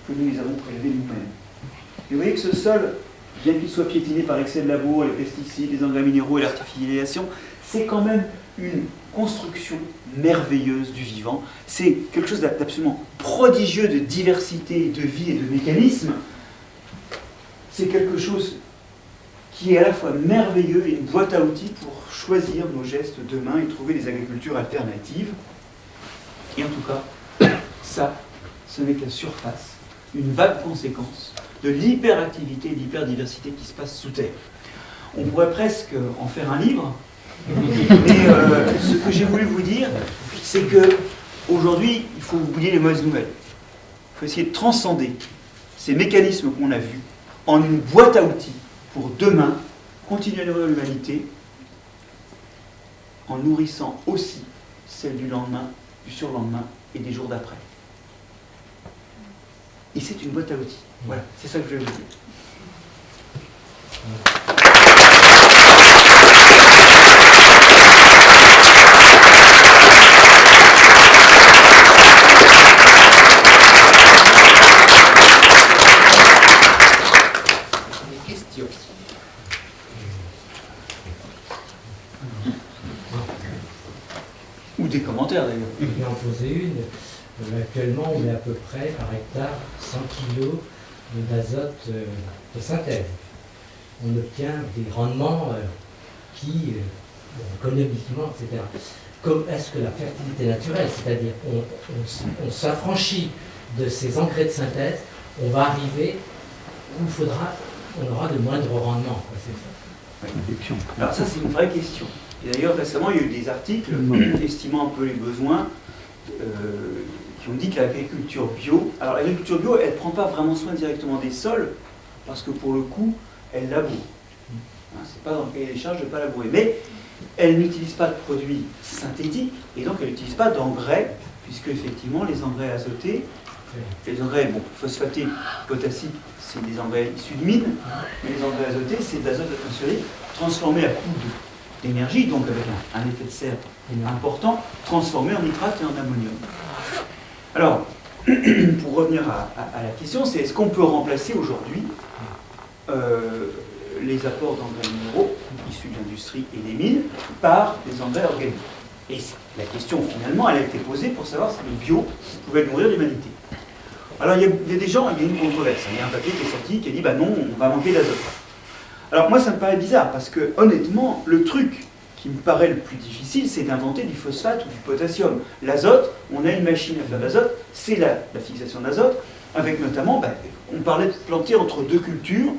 que nous les avons prélevés nous-mêmes. Et vous voyez que ce sol, bien qu'il soit piétiné par l'excès de labour, les pesticides, les engrais minéraux et l'artificialisation, c'est quand même une construction merveilleuse du vivant. C'est quelque chose d'absolument prodigieux de diversité, de vie et de mécanismes. C'est quelque chose qui est à la fois merveilleux et une boîte à outils pour choisir nos gestes demain et trouver des agricultures alternatives. Et en tout cas, ça, ce n'est que la surface, une vague conséquence de l'hyperactivité et de l'hyperdiversité qui se passe sous terre. On pourrait presque en faire un livre, mais ce que j'ai voulu vous dire, c'est que aujourd'hui, il faut oublier les mauvaises nouvelles. Il faut essayer de transcender ces mécanismes qu'on a vus en une boîte à outils pour demain continuer à nourrir l'humanité en nourrissant aussi celle du lendemain, du surlendemain et des jours d'après. Et c'est une boîte à outils. Voilà, c'est ça que je veux vous dire. Des questions. Ou des commentaires d'ailleurs. Je vais en poser une. Actuellement, on est à peu près par hectare 100 kg d'azote de synthèse. On obtient des rendements qui, économiquement, etc. Comme est-ce que la fertilité naturelle, c'est-à-dire on s'affranchit de ces engrais de synthèse, on va arriver où on aura de moindres rendements. C'est ça. Alors ça c'est une vraie question. Et d'ailleurs, récemment, il y a eu des articles estimant un peu les besoins qui ont dit que l'agriculture bio... Alors, l'agriculture bio, elle ne prend pas vraiment soin directement des sols, parce que pour le coup, elle laboure. Hein, c'est pas dans le cahier des charges de ne pas labourer. Mais elle n'utilise pas de produits synthétiques, et donc elle n'utilise pas d'engrais, puisque effectivement, les engrais azotés, les engrais phosphatés, potassiques, c'est des engrais issus de mines, mais les engrais azotés, c'est de l'azote atmosphérique transformé à coup d'énergie, donc avec un effet de serre important, transformé en nitrate et en ammonium. Alors, pour revenir à la question, c'est est-ce qu'on peut remplacer aujourd'hui les apports d'engrais minéraux issus de l'industrie et des mines par des engrais organiques? Et la question, finalement, elle a été posée pour savoir si le bio pouvait nourrir l'humanité. Alors, il y a des gens, il y a une controverse. Il y a un papier qui est sorti qui a dit, bah non, on va manquer d'azote. Alors, moi, ça me paraît bizarre, parce que, honnêtement, le truc qui me paraît le plus difficile, c'est d'inventer du phosphate ou du potassium. L'azote, on a une machine à faire l'azote, c'est la fixation d'azote, avec notamment, on parlait de planter entre deux cultures,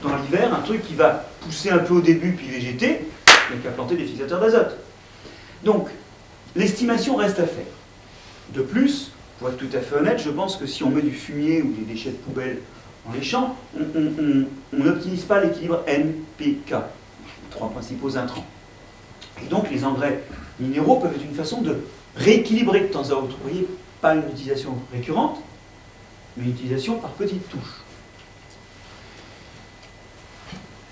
dans l'hiver, un truc qui va pousser un peu au début, puis végéter, il n'y a qu'à planter des fixateurs d'azote. Donc, l'estimation reste à faire. De plus, pour être tout à fait honnête, je pense que si on met du fumier ou des déchets de poubelle dans les champs, on n'optimise pas l'équilibre NPK, les trois principaux intrants. Et donc les engrais minéraux peuvent être une façon de rééquilibrer de temps à autre. Vous voyez, pas une utilisation récurrente, mais une utilisation par petites touches.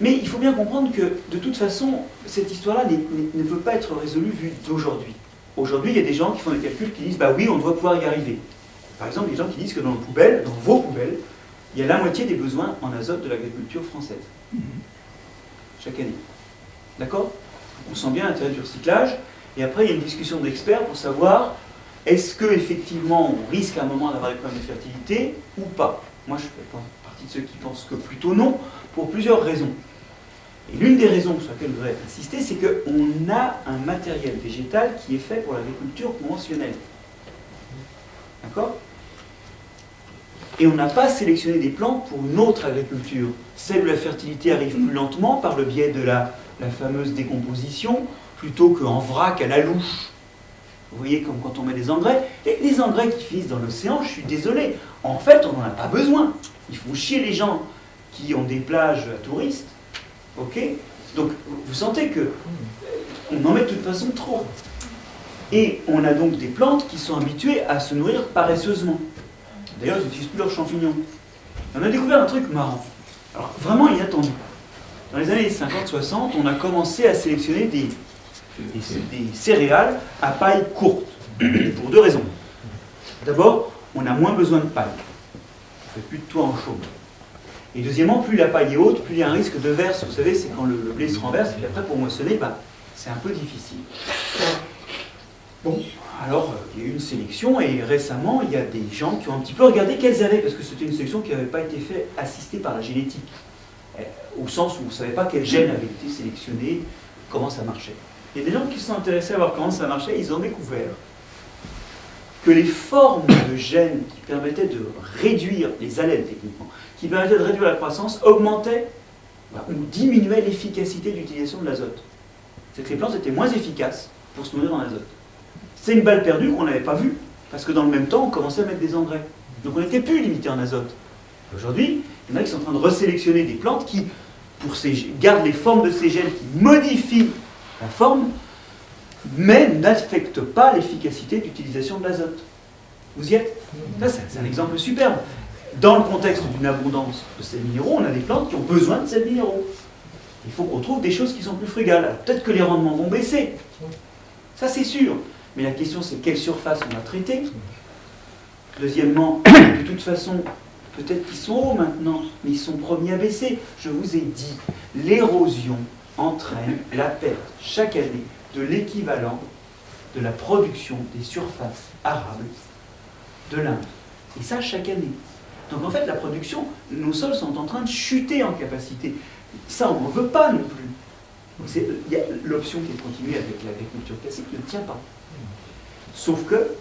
Mais il faut bien comprendre que, de toute façon, cette histoire-là ne peut pas être résolue vue d'aujourd'hui. Aujourd'hui, il y a des gens qui font des calculs qui disent « bah oui, on doit pouvoir y arriver ». Par exemple, des gens qui disent que dans vos poubelles, il y a la moitié des besoins en azote de l'agriculture française. Chaque année. D'accord? On sent bien l'intérêt du recyclage. Et après, il y a une discussion d'experts pour savoir est-ce qu'effectivement on risque à un moment d'avoir des problèmes de fertilité ou pas. Moi, je fais partie de ceux qui pensent que plutôt non, pour plusieurs raisons. Et l'une des raisons sur laquelle je voudrais insister, c'est qu'on a un matériel végétal qui est fait pour l'agriculture conventionnelle. D'accord? Et on n'a pas sélectionné des plantes pour une autre agriculture. Celle où la fertilité arrive plus lentement par le biais de la fameuse décomposition, plutôt qu'en vrac à la louche. Vous voyez, comme quand on met des engrais. Et les engrais qui finissent dans l'océan, je suis désolé, en fait, on n'en a pas besoin. Ils font chier les gens qui ont des plages à touristes. Ok? Donc, vous sentez que on en met de toute façon trop. Et on a donc des plantes qui sont habituées à se nourrir paresseusement. D'ailleurs, ils n'utilisent plus leurs champignons. On a découvert un truc marrant. Alors, vraiment inattendu. Dans les années 50-60, on a commencé à sélectionner des céréales à paille courte. Pour deux raisons. D'abord, on a moins besoin de paille. On ne fait plus de toit en chaume. Et deuxièmement, plus la paille est haute, plus il y a un risque de verse. Vous savez, c'est quand le blé se renverse, et puis après, pour moissonner, c'est un peu difficile. Bon, alors, il y a eu une sélection, et récemment, il y a des gens qui ont un petit peu regardé quelles avaient, parce que c'était une sélection qui n'avait pas été faite, assistée par la génétique. Au sens où on ne savait pas quel gène avait été sélectionné, comment ça marchait. Il y a des gens qui se sont intéressés à voir comment ça marchait, ils ont découvert que les formes de gènes qui permettaient de réduire les allèles techniquement, qui permettaient de réduire la croissance, augmentaient ou diminuaient l'efficacité d'utilisation de l'azote. C'est que les plantes étaient moins efficaces pour se nourrir en azote. C'est une balle perdue qu'on n'avait pas vue, parce que dans le même temps, on commençait à mettre des engrais. Donc on n'était plus limité en azote. Aujourd'hui, il y en a qui sont en train de resélectionner des plantes qui gardent les formes de ces gènes, qui modifient la forme, mais n'affectent pas l'efficacité d'utilisation de l'azote. Vous y êtes? Là, c'est un exemple superbe. Dans le contexte d'une abondance de sels minéraux, on a des plantes qui ont besoin de sels minéraux. Il faut qu'on trouve des choses qui sont plus frugales. Alors peut-être que les rendements vont baisser. Ça, c'est sûr. Mais la question, c'est quelle surface on a traité. Deuxièmement, de toute façon, peut-être qu'ils sont hauts maintenant, mais ils sont promis à baisser. Je vous ai dit, l'érosion entraîne la perte chaque année de l'équivalent de la production des surfaces arables de l'Inde. Et ça, chaque année. Donc en fait, la production, nos sols sont en train de chuter en capacité. Ça, on n'en veut pas non plus. Donc l'option qui est de continuer avec l'agriculture classique ne tient pas. Sauf que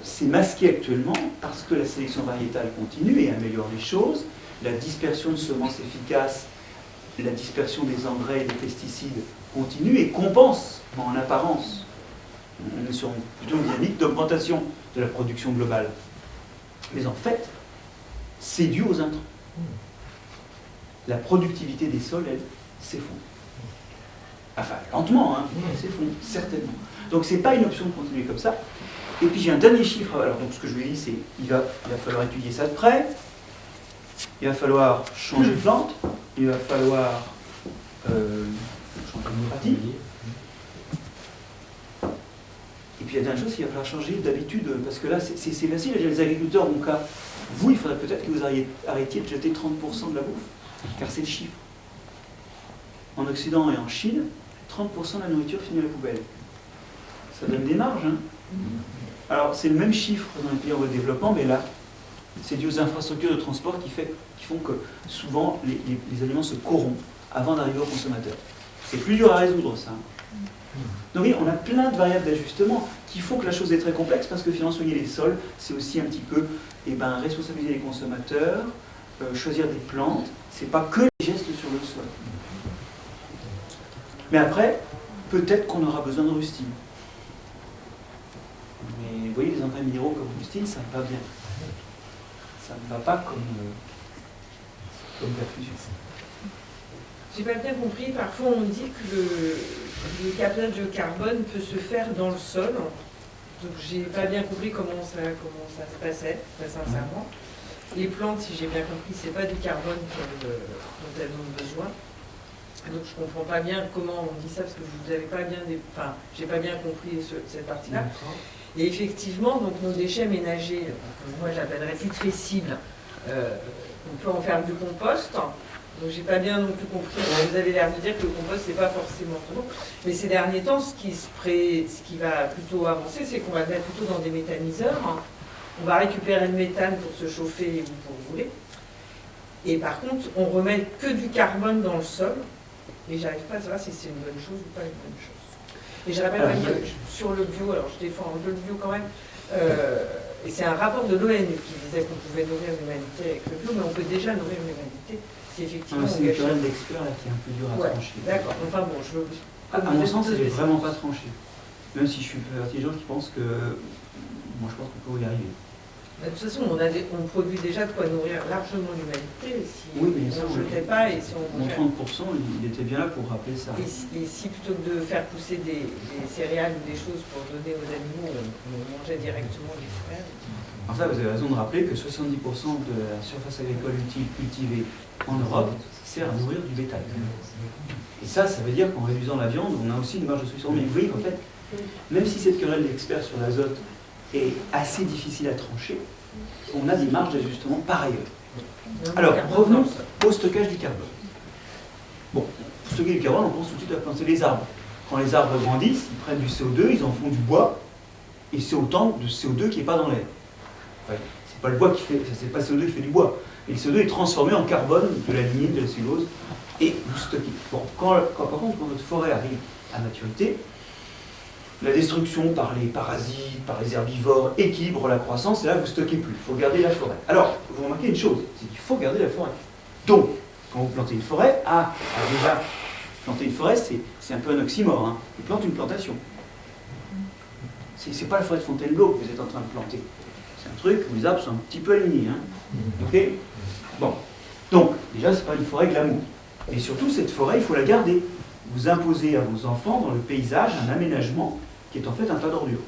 c'est masqué actuellement parce que la sélection variétale continue et améliore les choses. La dispersion de semences efficaces la dispersion des engrais et des pesticides continue et compense en apparence. On est sur plutôt une dynamique d'augmentation de la production globale. Mais en fait, c'est dû aux intrants. La productivité des sols, elle, s'effondre. Enfin, lentement, hein, elle s'effondre, certainement. Donc, ce n'est pas une option de continuer comme ça. Et puis, j'ai un dernier chiffre. Alors, donc, ce que je lui ai dit, c'est qu'il va falloir étudier ça de près. Il va falloir changer de plante. Il va falloir changer de pratique. Et puis, il y a dernière chose, il va falloir changer d'habitude. Parce que là, c'est facile. Les agriculteurs ont qu'à... Vous, il faudrait peut-être que vous arrêtiez de jeter 30% de la bouffe. Car c'est le chiffre. En Occident et en Chine, 30% de la nourriture finit à la poubelle. Ça donne des marges. Hein. Alors, c'est le même chiffre dans les pays en voie de développement, mais là, c'est dû aux infrastructures de transport qui font que souvent les aliments se corrompent avant d'arriver au consommateur. C'est plus dur à résoudre, ça. Donc oui, on a plein de variables d'ajustement qui font que la chose est très complexe parce que finalement soigner les sols, c'est aussi un petit peu responsabiliser les consommateurs, choisir des plantes, c'est pas que les gestes sur le sol. Mais après, peut-être qu'on aura besoin de rustine. Mais vous voyez, les engrais minéraux comme rustine, ça ne va pas bien. Ça ne va pas comme perfusion. J'ai pas bien compris, parfois on dit que le captage de carbone peut se faire dans le sol. Donc j'ai pas bien compris comment ça se passait, très sincèrement. Les plantes, si j'ai bien compris, c'est pas du carbone dont elles ont besoin. Donc je comprends pas bien comment on dit ça, parce que je vous avais pas bien... Enfin, j'ai pas bien compris cette partie-là. Et effectivement, donc nos déchets ménagers, que moi j'appellerais putrescibles, on peut en faire du compost. Donc j'ai pas bien non plus compris. Vous avez l'air de dire que le compost c'est pas forcément trop bon. Mais ces derniers temps, ce qui va plutôt avancer, c'est qu'on va le mettre plutôt dans des méthaniseurs. On va récupérer le méthane pour se chauffer ou pour rouler. Et par contre, on remet que du carbone dans le sol. Et j'arrive pas à savoir si c'est une bonne chose ou pas une bonne chose. Et je rappelle même que sur le bio, alors je défends un peu le bio quand même, et c'est un rapport de l'ONU qui disait qu'on pouvait nourrir l'humanité avec le bio, mais on peut déjà nourrir l'humanité si effectivement c'est une querelle d'experts qui est un peu dur à trancher. D'accord, enfin bon, je veux... À mon sens, elle n'est vraiment pas tranchée. Même si je suis un peu intelligent qui pense que... Moi, je pense qu'on peut y arriver. De toute façon, on produit déjà de quoi nourrir largement l'humanité si oui, mais on ne jetait pas et si on mangeait. 30%, il était bien là pour rappeler ça. Et si plutôt que de faire pousser des céréales ou des choses pour donner aux animaux, on mangeait directement des céréales. Alors ça, vous avez raison de rappeler que 70% de la surface agricole cultivée en Europe sert à nourrir du bétail. Et ça veut dire qu'en réduisant la viande, on a aussi une marge de solution. Mais vous voyez qu'en fait, même si cette querelle d'experts sur l'azote est assez difficile à trancher, on a des marges d'ajustement par ailleurs. Alors, revenons au stockage du carbone. Bon, pour stocker du carbone, on pense tout de suite à planter les arbres. Quand les arbres grandissent, ils prennent du CO2, ils en font du bois, et c'est autant de CO2 qui n'est pas dans l'air. Enfin, c'est pas le bois qui fait, c'est pas le CO2 qui fait du bois. Et le CO2 est transformé en carbone, de la lignine, de la cellulose, et vous stockez. Bon, par contre, quand votre forêt arrive à maturité, la destruction par les parasites, par les herbivores équilibre la croissance, et là vous ne stockez plus. Il faut garder la forêt. Alors, vous remarquez une chose, c'est qu'il faut garder la forêt. Donc, quand vous plantez une forêt, déjà, planter une forêt, c'est un peu un oxymore. Hein. Vous plantez une plantation. C'est pas la forêt de Fontainebleau que vous êtes en train de planter. C'est un truc où les arbres sont un petit peu alignés. Hein. Ok ? Bon. Donc, déjà, c'est pas une forêt glamour. Et surtout, cette forêt, il faut la garder. Vous imposez à vos enfants, dans le paysage, un aménagement qui est en fait un tas d'ordures.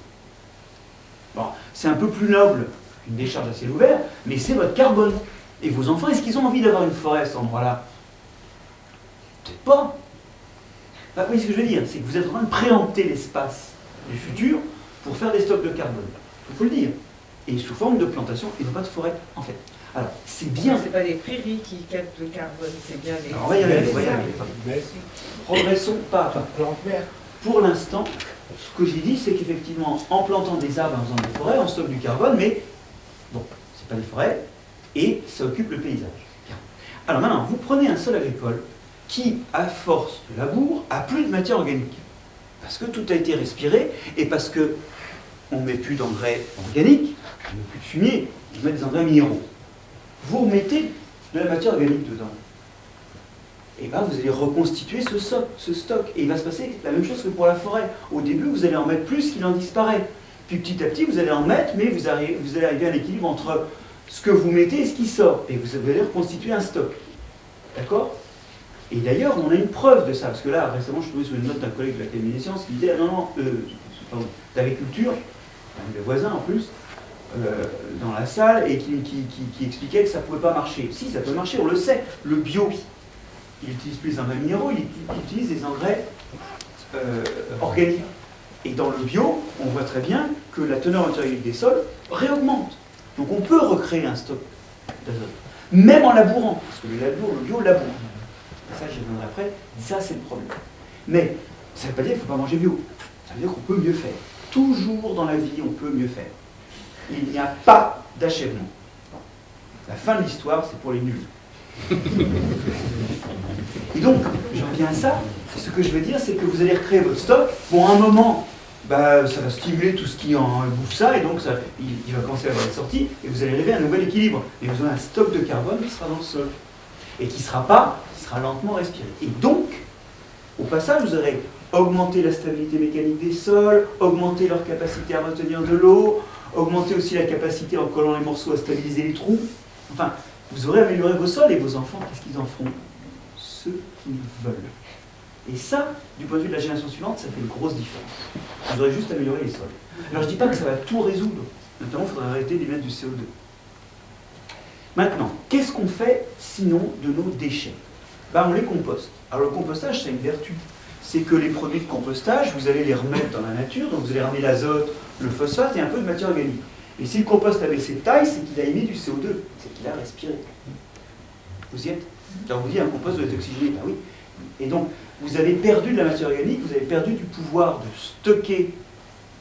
Bon, c'est un peu plus noble qu'une décharge à ciel ouvert, mais c'est votre carbone. Et vos enfants, est-ce qu'ils ont envie d'avoir une forêt à cet endroit-là? Peut-être pas. Vous voyez ce que je veux dire? C'est que vous êtes en train de préempter l'espace du futur pour faire des stocks de carbone. Il faut le dire. Et sous forme de plantation et non pas de forêt, en fait. Alors, c'est bien. C'est pas les prairies qui captent le carbone, c'est bien les... Alors, on va y aller. Progressons pas à pas. Pour l'instant, ce que j'ai dit, c'est qu'effectivement, en plantant des arbres, en faisant des forêts, on stocke du carbone, mais bon, c'est pas des forêts, et ça occupe le paysage. Alors maintenant, vous prenez un sol agricole qui, à force de labour, a plus de matière organique. Parce que tout a été respiré, et parce que on ne met plus d'engrais organiques, on ne met plus de fumier, on met des engrais minéraux. Vous remettez de la matière organique dedans. et ben vous allez reconstituer ce stock. Et il va se passer la même chose que pour la forêt. Au début, vous allez en mettre plus qu'il en disparaît. Puis petit à petit, vous allez en mettre, mais vous allez arriver à l'équilibre entre ce que vous mettez et ce qui sort. Et vous allez reconstituer un stock. D'accord? Et d'ailleurs, on a une preuve de ça. Parce que là, récemment, je suis tombé sur une note d'un collègue de l'Académie des sciences qui disait, ah non, d'agriculture, le voisin en plus, dans la salle, et qui expliquait que ça ne pouvait pas marcher. Si, ça peut marcher, on le sait. Le bio, il utilise plus les engrais minéraux, il utilise des engrais organiques. Et dans le bio, on voit très bien que la teneur matérielle des sols réaugmente. Donc on peut recréer un stock d'azote, même en labourant, parce que le bio laboure. Ça, j'y reviendrai après, ça c'est le problème. Mais ça ne veut pas dire qu'il ne faut pas manger bio, ça veut dire qu'on peut mieux faire. Toujours dans la vie, on peut mieux faire. Il n'y a pas d'achèvement. La fin de l'histoire, c'est pour les nuls. Et donc, j'en reviens à ça. Ce que je veux dire, c'est que vous allez recréer votre stock. Bon, à un moment, bah, ça va stimuler tout ce qui en bouffe ça, et donc ça, il va commencer à avoir des sorties, et vous allez arriver à un nouvel équilibre. Et vous aurez un stock de carbone qui sera dans le sol. Et qui sera lentement respiré. Et donc, au passage, vous aurez augmenté la stabilité mécanique des sols, augmenté leur capacité à retenir de l'eau, augmenté aussi la capacité en collant les morceaux à stabiliser les trous. Enfin, vous aurez amélioré vos sols, et vos enfants, qu'est-ce qu'ils en feront? Ce qu'ils veulent. Et ça, du point de vue de la génération suivante, ça fait une grosse différence. Vous aurez juste amélioré les sols. Alors je ne dis pas que ça va tout résoudre. Notamment, il faudrait arrêter d'émettre du CO2. Maintenant, qu'est-ce qu'on fait sinon de nos déchets? Ben, on les composte. Alors le compostage, ça a une vertu. C'est que les produits de compostage, vous allez les remettre dans la nature, donc vous allez ramener l'azote, le phosphate et un peu de matière organique. Et si le compost avait cette taille, c'est qu'il a émis du CO2, c'est qu'il a respiré. Vous y êtes? Alors vous dites, un compost doit être oxygéné. Ben oui. Et donc, vous avez perdu de la matière organique, vous avez perdu du pouvoir de stocker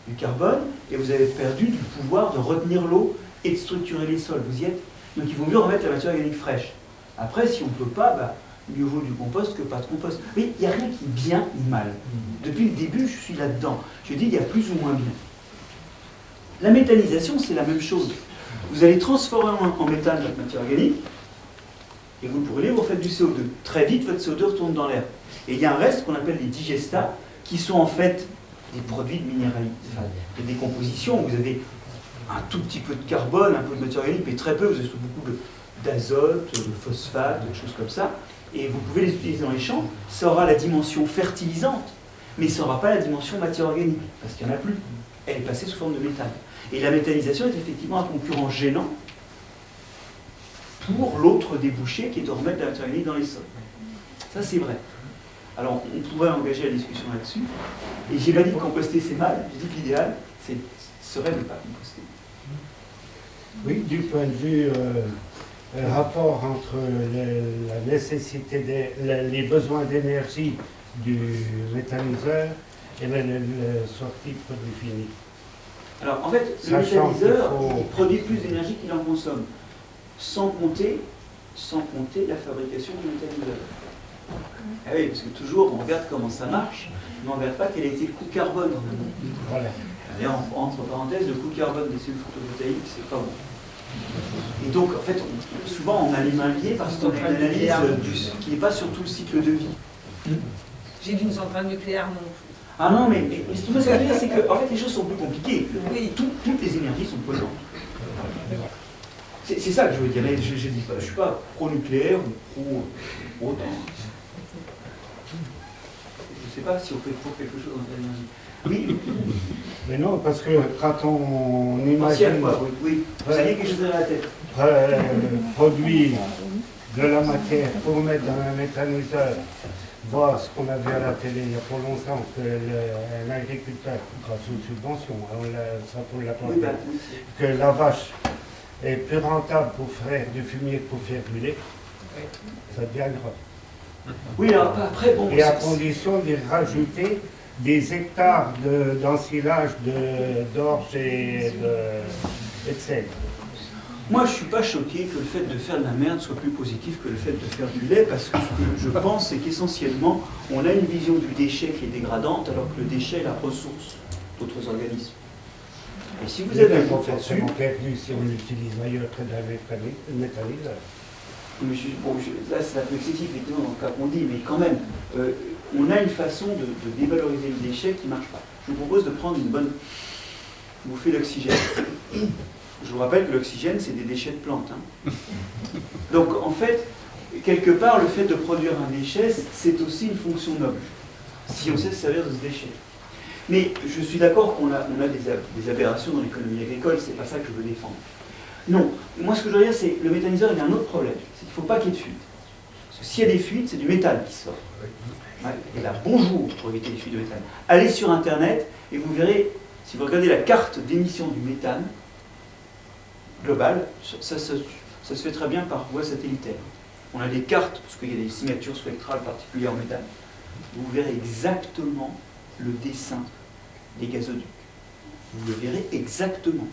du carbone, et vous avez perdu du pouvoir de retenir l'eau et de structurer les sols. Vous y êtes? Donc il vaut mieux remettre la matière organique fraîche. Après, si on ne peut pas, bah, mieux vaut du compost que pas de compost. Mais il n'y a rien qui est bien ni mal. Depuis le début, je suis là-dedans. Je dis, il y a plus ou moins bien. La méthanisation, c'est la même chose. Vous allez transformer en méthane votre matière organique, et vous le brûlez, vous faites du CO2. Très vite, votre CO2 retourne dans l'air. Et il y a un reste qu'on appelle les digestats, qui sont en fait des produits de de décomposition. Vous avez un tout petit peu de carbone, un peu de matière organique, mais très peu, vous avez beaucoup d'azote, de phosphate, de choses comme ça. Et vous pouvez les utiliser dans les champs. Ça aura la dimension fertilisante, mais ça n'aura pas la dimension matière organique, parce qu'il n'y en a plus. Elle est passée sous forme de méthane. Et la méthanisation est effectivement un concurrent gênant pour l'autre débouché qui est de remettre la matière organique dans les sols. Ça, c'est vrai. Alors, on pourrait engager la discussion là-dessus. Et j'ai pas dit que composter, c'est mal. J'ai dit que l'idéal, serait de ne pas composter. Oui, du point de vue rapport entre la nécessité, les besoins d'énergie du méthaniseur et la sortie de produit fini. Alors, en fait, le méthaniseur, il produit plus d'énergie qu'il en consomme, sans compter la fabrication du méthaniseur. Ah oui, parce que toujours, on regarde comment ça marche, mais on ne regarde pas quel a été le coût carbone. Voilà. Et entre parenthèses, le coût carbone des cellules photovoltaïques, c'est pas bon. Et donc, en fait, souvent, on a les mains liées parce qu'on a une analyse qui n'est pas sur tout le cycle de vie. J'ai vu une centrale nucléaire non plus. Ah non, mais ce que je veux dire, c'est que en fait, les choses sont plus compliquées. Oui. Toutes les énergies sont polluantes. C'est ça que je veux dire. Mais je ne suis pas pro-nucléaire ou pro-autant. Je ne sais pas si on peut pour quelque chose dans l'énergie. Oui. Mais non, parce que quand on imagine oui. Vous avez quelque chose dans la tête. Produire de la matière pour mettre dans un méthaniseur, voir ce qu'on a vu à la télé il y a pas longtemps, que l'agriculteur, grâce aux subventions, ça pour la Oui, que la vache est plus rentable pour faire du fumier que pour faire du lait, ça devient grave. Oui, alors après, bon... Et à condition de rajouter des hectares d'ensilage d'orge et de sel. Moi, je ne suis pas choqué que le fait de faire de la merde soit plus positif que le fait de faire du lait, parce que ce que je pense, c'est qu'essentiellement, on a une vision du déchet qui est dégradante, alors que le déchet est la ressource d'autres organismes. Et si vous avez un forcément perdu si on l'utilise ailleurs que dans le méthaniseur. Là, c'est un peu excessif, effectivement, dans le cas qu'on dit, mais quand même, on a une façon de dévaloriser le déchet qui ne marche pas. Je vous propose de prendre une bonne bouffée d'oxygène. Je vous rappelle que l'oxygène, c'est des déchets de plantes. Hein. Donc, en fait, quelque part, le fait de produire un déchet, c'est aussi une fonction noble, si on sait se servir de ce déchet. Mais je suis d'accord qu'on a des aberrations dans l'économie agricole, c'est pas ça que je veux défendre. Non, moi ce que je veux dire, c'est que le méthaniseur, il y a un autre problème, c'est qu'il ne faut pas qu'il y ait de fuite. Parce que s'il y a des fuites, c'est du méthane qui sort. Ouais, et là, bonjour pour éviter les fuites de méthane. Allez sur Internet et vous verrez, si vous regardez la carte d'émission du méthane globale, ça se fait très bien par voie satellitaire. On a des cartes, parce qu'il y a des signatures spectrales particulières en méthane. Vous verrez exactement le dessin des gazoducs. Vous le verrez exactement,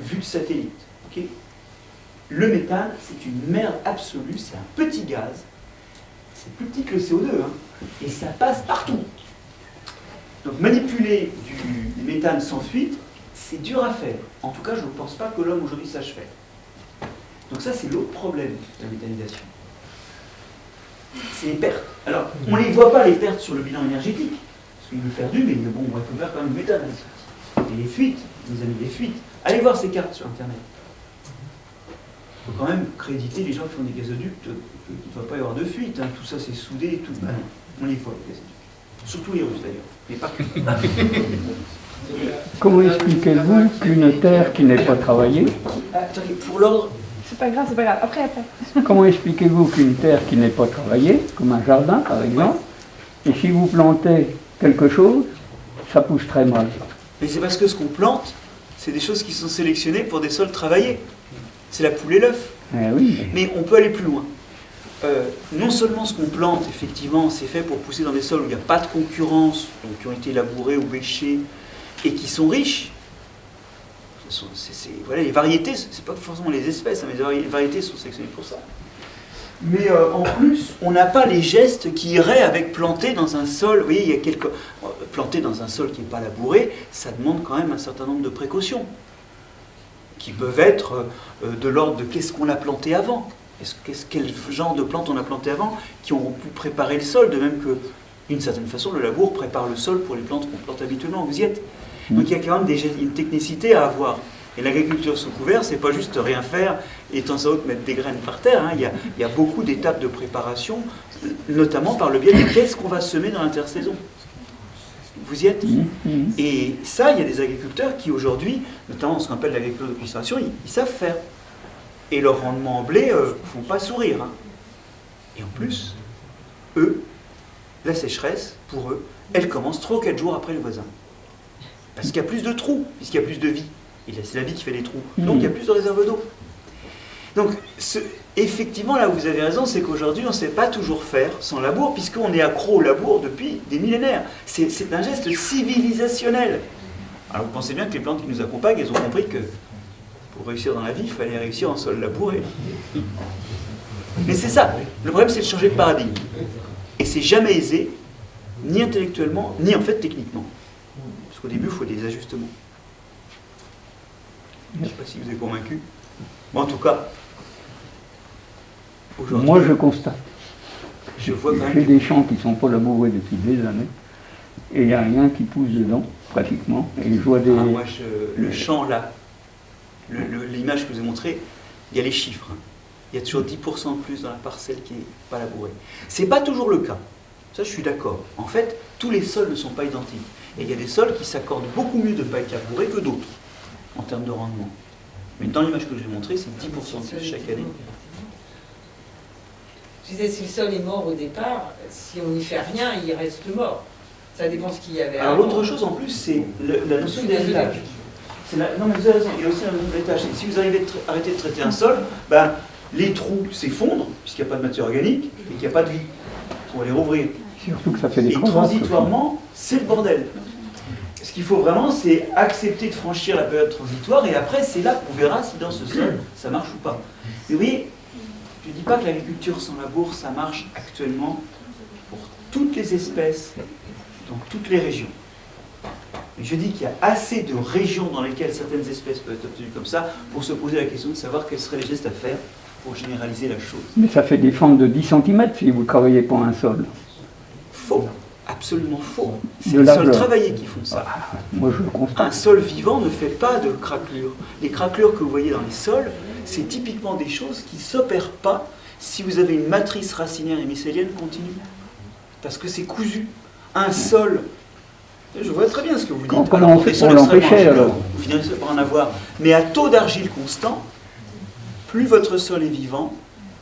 vu de satellite. Okay. Le méthane, c'est une merde absolue, c'est un petit gaz, c'est plus petit que le CO2, hein, et ça passe partout. Donc manipuler du méthane sans fuite, c'est dur à faire. En tout cas, je ne pense pas que l'homme aujourd'hui sache faire. Donc ça, c'est l'autre problème de la méthanisation. C'est les pertes. Alors, on ne les voit pas, les pertes, sur le bilan énergétique, parce qu'il est perdu, mais bon, on va tout faire quand même du méthane. Et les fuites, nos amis, les fuites. Allez voir ces cartes sur Internet. Il faut quand même créditer les gens qui font des gazoducs qu'il ne doit pas y avoir de fuite. Hein. Tout ça, c'est soudé et tout. Ben, on les voit, les gazoducs. Surtout les Russes, d'ailleurs. Mais pas que. Comment expliquez-vous qu'une terre qui n'est pas travaillée... Attendez, pour l'ordre... C'est pas grave, c'est pas grave. Après. Comment expliquez-vous qu'une terre qui n'est pas travaillée, comme un jardin par exemple, et si vous plantez quelque chose, ça pousse très mal? Mais c'est parce que ce qu'on plante, c'est des choses qui sont sélectionnées pour des sols travaillés. C'est la poule et l'œuf. Oui. Mais on peut aller plus loin. Non seulement ce qu'on plante, effectivement, c'est fait pour pousser dans des sols où il n'y a pas de concurrence, donc qui ont été labourés ou bêchés, et qui sont riches. Voilà, les variétés, c'est pas forcément les espèces, hein, mais les variétés sont sélectionnées pour ça. Mais en plus, on n'a pas les gestes qui iraient avec planter dans un sol. Vous voyez, il y a planter dans un sol qui n'est pas labouré, ça demande quand même un certain nombre de précautions, qui peuvent être de l'ordre de qu'est-ce qu'on a planté avant, quel genre de plantes on a planté avant, qui ont pu préparer le sol, de même que, d'une certaine façon, le labour prépare le sol pour les plantes qu'on plante habituellement. Vous y êtes. Donc il y a quand même une technicité à avoir. Et l'agriculture sous couvert, c'est pas juste rien faire et de temps à autre mettre des graines par terre. Hein. Il y a beaucoup d'étapes de préparation, notamment par le biais de qu'est-ce qu'on va semer dans l'intersaison. Vous y êtes. Et ça, il y a des agriculteurs qui aujourd'hui, notamment ce qu'on appelle l'agriculture de concentration, ils savent faire. Et leur rendement en blé ne font pas sourire. Hein. Et en plus, eux, la sécheresse, pour eux, elle commence 3 ou 4 jours après le voisin. Parce qu'il y a plus de trous, puisqu'il y a plus de vie. Et c'est la vie qui fait les trous. Donc il y a plus de réserves d'eau. Donc effectivement, là où vous avez raison, c'est qu'aujourd'hui, on ne sait pas toujours faire sans labour, puisqu'on est accro au labour depuis des millénaires. C'est un geste civilisationnel. Alors vous pensez bien que les plantes qui nous accompagnent, elles ont compris que pour réussir dans la vie, il fallait réussir en sol labouré. Mais c'est ça. Le problème, c'est de changer de paradigme. Et c'est jamais aisé, ni intellectuellement, ni en fait techniquement. Parce qu'au début, il faut des ajustements. Je ne sais pas si vous êtes convaincu. Mais en tout cas, aujourd'hui... Moi, je constate. Je vois quand même J'ai des champs qui ne sont pas labourés depuis des années, et il n'y a rien qui pousse dedans, pratiquement. Et je vois des... moi, le champ, là, l'image que je vous ai montrée, il y a les chiffres. Hein. Il y a toujours 10% de plus dans la parcelle qui n'est pas labourée. Ce n'est pas toujours le cas. Ça, je suis d'accord. En fait, tous les sols ne sont pas identiques. Et il y a des sols qui s'accordent beaucoup mieux de ne pas être labourés que d'autres, en termes de rendement. Mais dans l'image que je vous ai montrée, c'est 10% de plus chaque année. Je disais, si le sol est mort au départ, si on n'y fait rien, il reste mort. Ça dépend de ce qu'il y avait Alors avant. l'autre chose en plus, c'est la notion d'héritage. Non mais vous avez raison, il y a aussi la notion d'héritage. Si vous arrêtez de traiter un sol, ben, les trous s'effondrent, puisqu'il n'y a pas de matière organique, et qu'il n'y a pas de vie. On va les rouvrir. Surtout que ça fait des Et crevasses. transitoirement, c'est le bordel. Ce qu'il faut vraiment, c'est accepter de franchir la période transitoire, et après, c'est là qu'on verra si dans ce sol, ça marche ou pas. Mais vous voyez, je ne dis pas que l'agriculture sans labour, ça marche actuellement pour toutes les espèces, dans toutes les régions. Mais je dis qu'il y a assez de régions dans lesquelles certaines espèces peuvent être obtenues comme ça, pour se poser la question de savoir quels seraient les gestes à faire pour généraliser la chose. Mais ça fait des fentes de 10 cm si vous ne travaillez pas un sol. Faux, absolument faux. C'est De les sols largeur. travaillés qui font ça. Moi, je le Un constate. sol vivant ne fait pas de craquelures. Les craquelures que vous voyez dans les sols, c'est typiquement des choses qui ne s'opèrent pas si vous avez une matrice racinaire et mycélienne continue. Parce que c'est cousu. Un sol, je vois très bien ce que vous dites. Comment on fait les sols pour extrêmement l'empêcher, argileux, alors? vous finissez par en avoir. Mais à taux d'argile constant, plus votre sol est vivant,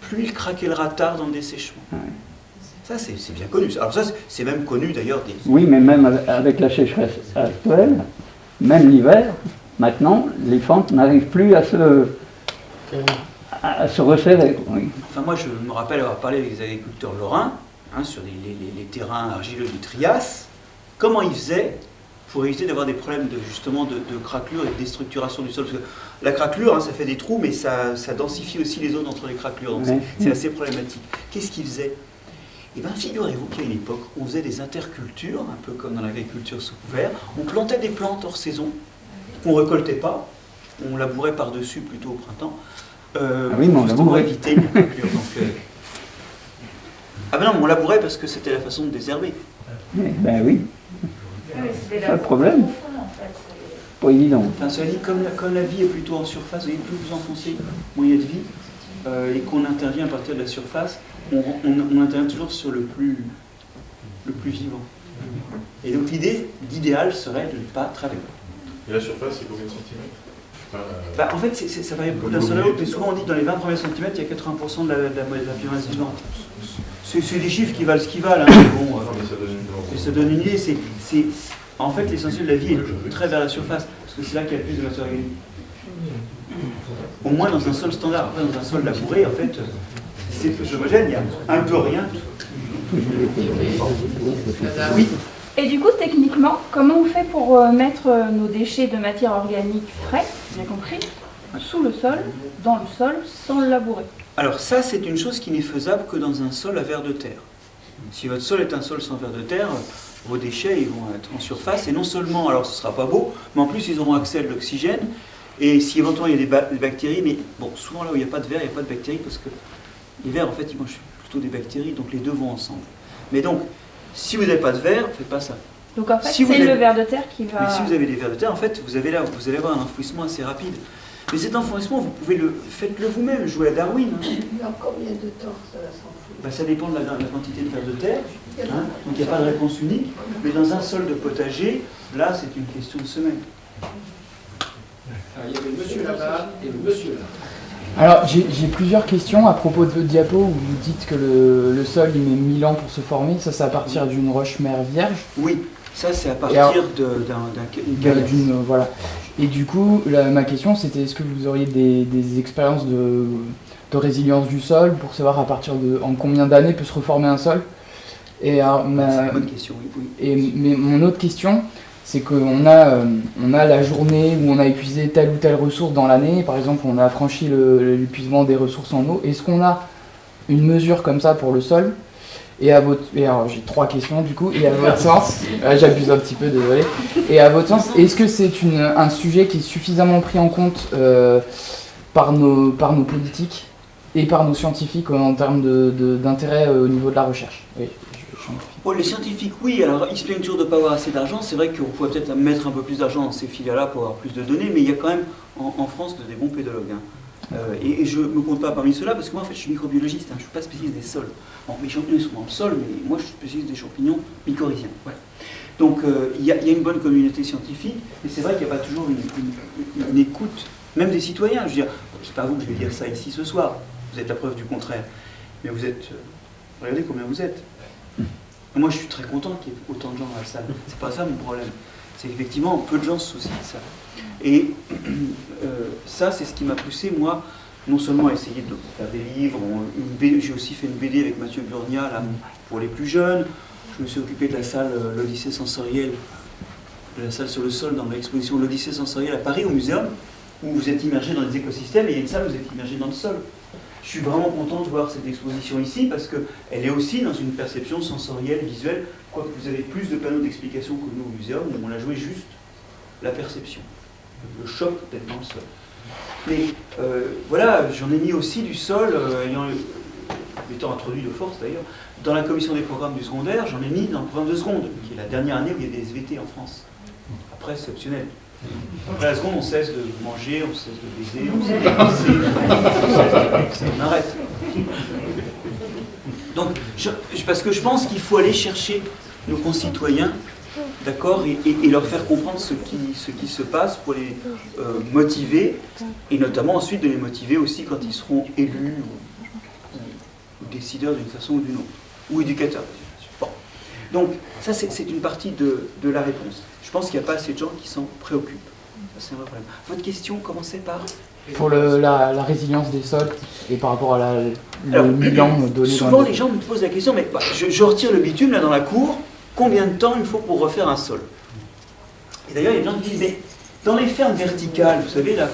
plus il craquellera tard dans le dessèchement. Ça, c'est bien connu. Alors ça, c'est même connu d'ailleurs des... Oui, mais même avec la sécheresse actuelle, même l'hiver, maintenant, les fentes n'arrivent plus à se resserrer. Oui. Enfin, moi, je me rappelle avoir parlé avec les agriculteurs lorrains, sur les terrains argileux du Trias, comment ils faisaient pour éviter d'avoir des problèmes justement de craquelure et de déstructuration du sol. Parce que la craquelure, ça fait des trous, mais ça densifie aussi les zones entre les craquelures, donc Ouais. c'est assez problématique. Qu'est-ce qu'ils faisaient? Eh bien, figurez-vous qu'à une époque, on faisait des intercultures, un peu comme dans l'agriculture sous couvert. On plantait des plantes hors saison, qu'on ne récoltait pas, on labourait par-dessus plutôt au printemps, oui, mais on justement labourait. éviter les craquelures. Ah ben non, mais on labourait parce que c'était la façon de désherber. Ben oui, C'était pas de problème. Pas évident. Enfin, cela dit, comme la vie est plutôt en surface, vous voyez, plus vous enfoncez, moins il y a de vie, et qu'on intervient à partir de la surface, on intervient toujours sur le plus vivant. Et donc l'idéal serait de ne pas travailler. Et la surface, c'est combien de centimètres? Bah, en fait, ça varie beaucoup d'un sol à l'autre, mais souvent on dit que dans les 20 premiers centimètres, il y a 80% de la biomasse vivante. C'est des chiffres qui valent ce qu'ils valent, hein, mais bon, et ça donne une idée. En fait, l'essentiel de la vie est très vers la surface, parce que c'est là qu'il y a le plus de matière organique. Au moins dans un sol standard. Après, dans un sol labouré, en fait, c'est plus homogène, il y a un peu rien. Oui. Et du coup, techniquement, comment on fait pour mettre nos déchets de matière organique frais, bien compris, sous le sol, dans le sol, sans le labourer? Alors ça, c'est une chose qui n'est faisable que dans un sol à vers de terre. Si votre sol est un sol sans vers de terre, vos déchets ils vont être en surface, et non seulement, alors ce ne sera pas beau, mais en plus ils auront accès à de l'oxygène, et si éventuellement il y a des bactéries, mais bon, souvent là où il n'y a pas de vers, il n'y a pas de bactéries, parce que les vers, en fait, ils mangent plutôt des bactéries, donc les deux vont ensemble. Mais donc, si vous n'avez pas de vers, faites pas ça. Donc en fait, Si vous c'est avez- le ver de terre qui va... Mais si vous avez des vers de terre, en fait, vous allez avoir un enfouissement assez rapide. Mais cet enfouissement, vous pouvez faites-le vous-même, jouez à Darwin. Hein. Dans combien de temps ça va s'enfouir? Ça dépend de la quantité de vers de terre, hein. Donc il n'y a pas de réponse unique. Mais dans un sol de potager, là, c'est une question de semaine. Il y avait le monsieur là-bas et le monsieur là. Alors, j'ai plusieurs questions à propos de votre diapo où vous dites que le sol il met 1000 ans pour se former. Ça, c'est à partir d'une roche-mère vierge. Oui, ça c'est à Et partir alors- d'une calasse. Voilà. Et du coup, ma question, c'était est-ce que vous auriez des expériences de résilience du sol pour savoir à partir de en combien d'années peut se reformer un sol? Et alors, C'est une bonne question, oui. mais mon autre question, c'est qu'on a, on a la journée où on a épuisé telle ou telle ressource dans l'année. Par exemple, on a franchi l'épuisement des ressources en eau. Est-ce qu'on a une mesure comme ça pour le sol? Et alors j'ai 3 questions du coup. Et à votre sens, j'abuse un petit peu, désolé. Et à votre sens, est-ce que c'est un sujet qui est suffisamment pris en compte par nos politiques et par nos scientifiques en termes d'intérêt au niveau de la recherche? Oui. Bon, les scientifiques, oui, alors ils se plaignent toujours de ne pas avoir assez d'argent. C'est vrai qu'on pourrait peut-être mettre un peu plus d'argent dans ces filières-là pour avoir plus de données, mais il y a quand même en France des bons pédologues. Hein. Et je ne me compte pas parmi ceux-là parce que moi, en fait, je suis microbiologiste, hein, je ne suis pas spécialiste des sols. Bon, mes champignons sont dans le sol, mais moi, je suis spécialiste des champignons mycorhiziens. Voilà. Donc, il y a une bonne communauté scientifique, mais c'est vrai qu'il n'y a pas toujours une écoute, même des citoyens. Je veux dire, c'est pas vous que je vais dire ça ici ce soir, vous êtes la preuve du contraire, mais vous êtes... regardez combien vous êtes. Moi, je suis très content qu'il y ait autant de gens dans la salle. C'est pas ça mon problème. C'est effectivement peu de gens se soucient de ça. Et ça, c'est ce qui m'a poussé, moi, non seulement à essayer de faire des livres, j'ai aussi fait une BD avec Mathieu Burnia, là, pour les plus jeunes. Je me suis occupé de la salle l'Odyssée sensorielle, de la salle sur le sol dans l'exposition l'Odyssée sensorielle à Paris, au Muséum, où vous êtes immergé dans les écosystèmes, et il y a une salle où vous êtes immergé dans le sol. Je suis vraiment content de voir cette exposition ici parce qu'elle est aussi dans une perception sensorielle, visuelle, quoique vous avez plus de panneaux d'explication que nous au muséum où on a joué juste la perception, le choc d'être dans le sol. Mais voilà, j'en ai mis aussi du sol, étant introduit de force d'ailleurs, dans la commission des programmes du secondaire, j'en ai mis dans le programme de seconde, qui est la dernière année où il y a des SVT en France. Après, c'est optionnel. Après la seconde, on cesse de manger, on cesse de baiser, on cesse de pisser, on arrête. Donc, parce que je pense qu'il faut aller chercher nos concitoyens, d'accord, et leur faire comprendre ce qui se passe pour les motiver, et notamment ensuite de les motiver aussi quand ils seront élus ou décideurs d'une façon ou d'une autre, ou éducateurs. Bon. Donc, ça c'est une partie de la réponse. Je pense qu'il n'y a pas assez de gens qui s'en préoccupent. Ça, c'est un vrai problème. Votre question, commencez par... Pour la résilience des sols et par rapport à le bilan donné. Souvent, les gens me posent la question, mais je retire le bitume là dans la cour, combien de temps il faut pour refaire un sol? Et d'ailleurs, il y a des gens qui disent, mais dans les fermes verticales, vous savez, là,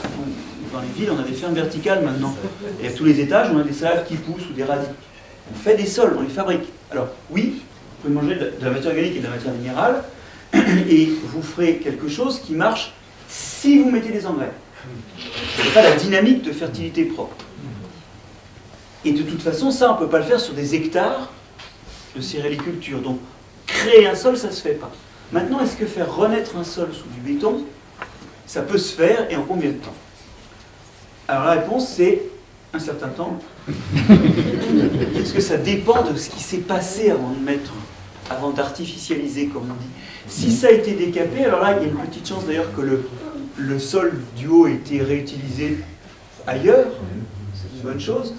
dans les villes, on a des fermes verticales maintenant. Et à tous les étages, on a des salades qui poussent ou des radis. On fait des sols, on les fabrique. Alors, oui, vous pouvez manger de la matière organique et de la matière minérale, et vous ferez quelque chose qui marche si vous mettez des engrais. Ce n'est pas la dynamique de fertilité propre. Et de toute façon, ça, on ne peut pas le faire sur des hectares de céréaliculture. Donc, créer un sol, ça ne se fait pas. Maintenant, est-ce que faire renaître un sol sous du béton, ça peut se faire, et en combien de temps? Alors la réponse, c'est un certain temps. Parce que ça dépend de ce qui s'est passé avant d'artificialiser, comme on dit. Si ça a été décapé, alors là, il y a une petite chance d'ailleurs que le sol du haut ait été réutilisé ailleurs, c'est une bonne chose.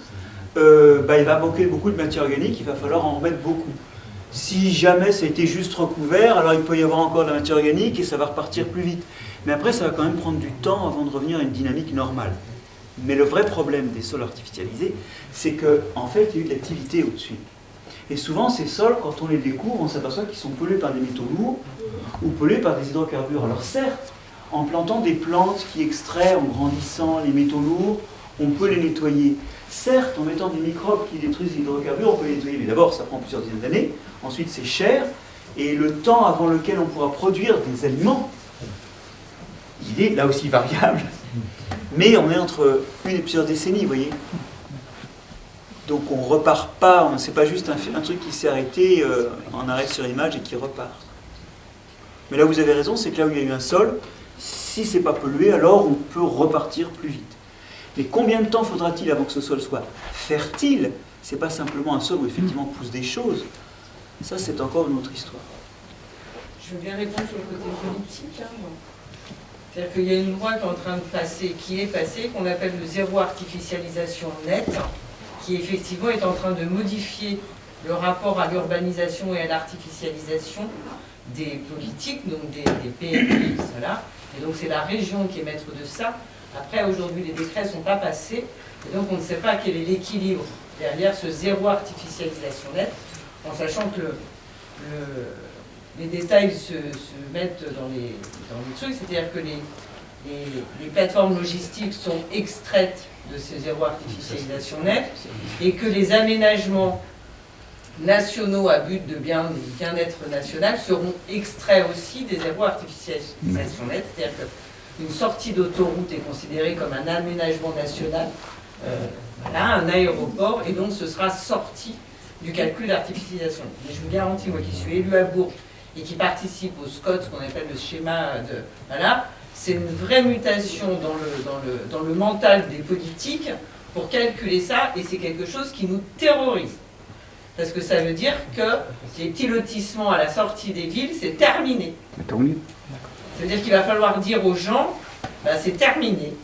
Il va manquer beaucoup de matière organique, il va falloir en remettre beaucoup. Si jamais ça a été juste recouvert, alors il peut y avoir encore de la matière organique et ça va repartir plus vite. Mais après, ça va quand même prendre du temps avant de revenir à une dynamique normale. Mais le vrai problème des sols artificialisés, c'est qu'en fait, il y a eu de l'activité au-dessus. Et souvent, ces sols, quand on les découvre, on s'aperçoit qu'ils sont pollués par des métaux lourds ou pollués par des hydrocarbures. Alors certes, en plantant des plantes qui extraient, en grandissant les métaux lourds, on peut les nettoyer. Certes, en mettant des microbes qui détruisent les hydrocarbures, on peut les nettoyer. Mais d'abord, ça prend plusieurs dizaines d'années. Ensuite, c'est cher. Et le temps avant lequel on pourra produire des aliments, il est là aussi variable. Mais on est entre une et plusieurs décennies, vous voyez. Donc on ne repart pas, c'est pas juste un truc qui s'est arrêté en arrêt sur image et qui repart. Mais là où vous avez raison, c'est que là où il y a eu un sol, si c'est pas pollué, alors on peut repartir plus vite. Mais combien de temps faudra-t-il avant que ce sol soit fertile? C'est pas simplement un sol où effectivement poussent des choses. Ça, c'est encore une autre histoire. Je veux bien répondre sur le côté politique. C'est-à-dire qu'il y a une loi qui est en train de passer, qu'on appelle le zéro artificialisation nette, qui effectivement est en train de modifier le rapport à l'urbanisation et à l'artificialisation des politiques, donc des PMI, voilà. Et donc c'est la région qui est maître de ça. Après, aujourd'hui, les décrets ne sont pas passés, et donc on ne sait pas quel est l'équilibre derrière ce zéro artificialisation nette, en sachant que les détails se mettent dans les trucs, c'est-à-dire que les plateformes logistiques sont extraites de ces zéro artificialisation nette et que les aménagements nationaux à but de bien-être national seront extraits aussi des zéro artificialisation nette, c'est-à-dire qu'une sortie d'autoroute est considérée comme un aménagement national, voilà, un aéroport, et donc ce sera sorti du calcul d'artificialisation. Mais je vous garantis, moi qui suis élu à Bourg et qui participe au SCOT, ce qu'on appelle le schéma de... Voilà, c'est une vraie mutation dans le mental des politiques pour calculer ça, et c'est quelque chose qui nous terrorise. Parce que ça veut dire que les petits lotissements à la sortie des villes, c'est terminé. Ça veut dire qu'il va falloir dire aux gens, bah, c'est terminé.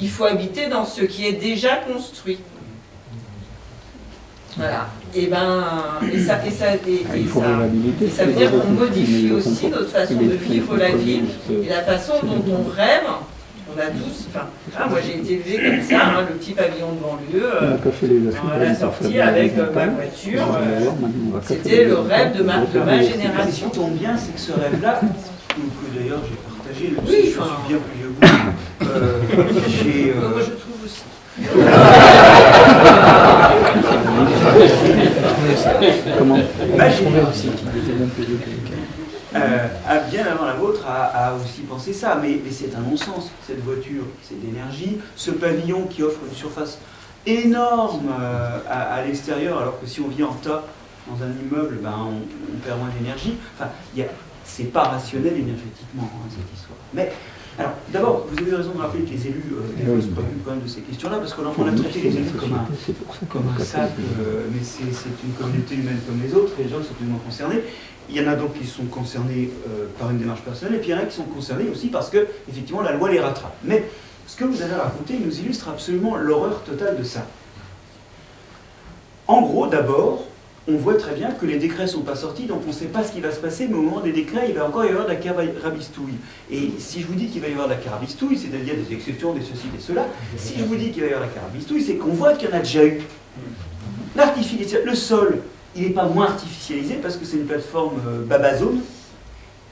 Il faut habiter dans ce qui est déjà construit. Voilà. Et ça veut dire qu'on modifie aussi notre façon de vivre la ville et la façon dont on rêve. On a tous, moi j'ai été élevé comme ça, le petit pavillon de banlieue, à la sortie avec ma voiture, c'était le rêve de ma génération. Ce qui tombe bien, c'est que ce rêve-là, que d'ailleurs j'ai partagé, je suis bien plus vieux que vous, moi je trouve aussi. Comment ? bien avant la vôtre, a aussi pensé ça. Mais c'est un non-sens. Cette voiture, c'est de l'énergie. Ce pavillon qui offre une surface énorme à l'extérieur, alors que si on vit en tas dans un immeuble, ben, on perd moins d'énergie. Enfin, c'est pas rationnel énergétiquement, hein, cette histoire. Mais, alors, d'abord, vous avez raison de rappeler que les élus des fois, se préoccupent quand même de ces questions-là, parce qu'on a traité les élus comme un sac, mais c'est une communauté humaine comme les autres, et les gens sont absolument concernés. Il y en a donc qui sont concernés par une démarche personnelle, et puis il y en a qui sont concernés aussi parce que, effectivement, la loi les rattrape. Mais ce que vous avez raconté nous illustre absolument l'horreur totale de ça. En gros, d'abord, on voit très bien que les décrets ne sont pas sortis, donc on ne sait pas ce qui va se passer, mais au moment des décrets, il va encore y avoir de la carabistouille. Et si je vous dis qu'il va y avoir de la carabistouille, c'est-à-dire des exceptions, des ceci, des cela, si je vous dis qu'il va y avoir de la carabistouille, c'est qu'on voit qu'il y en a déjà eu. Le sol, il n'est pas moins artificialisé parce que c'est une plateforme Babazone.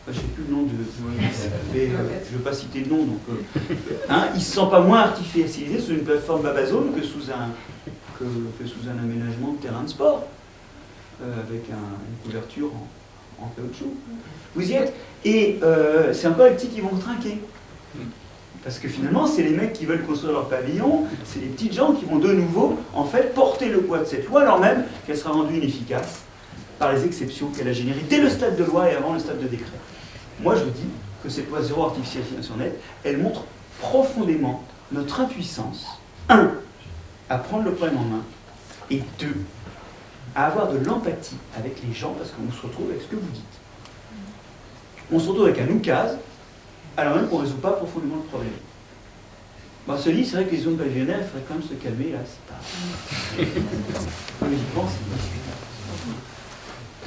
Je ne sais plus le nom de... je ne veux pas citer le nom, donc... hein, il ne se sent pas moins artificialisé sous une plateforme Babazone que sous un aménagement de terrain de sport. Avec une couverture en caoutchouc. Vous y êtes. Et c'est encore les petits qui vont trinquer. Parce que finalement, c'est les mecs qui veulent construire leur pavillon, c'est les petites gens qui vont de nouveau, en fait, porter le poids de cette loi, alors même qu'elle sera rendue inefficace par les exceptions qu'elle a générées dès le stade de loi et avant le stade de décret. Moi, je dis que cette loi zéro artificialisation nette, elle montre profondément notre impuissance, 1, à prendre le problème en main, et 2, à avoir de l'empathie avec les gens, parce qu'on se retrouve avec ce que vous dites. On se retrouve avec un oukase, alors même qu'on ne résout pas profondément le problème. Bon, se dit, c'est vrai que les zones pavillonnaires, il faudrait quand même se calmer, là, c'est pas... Mais j'y pense,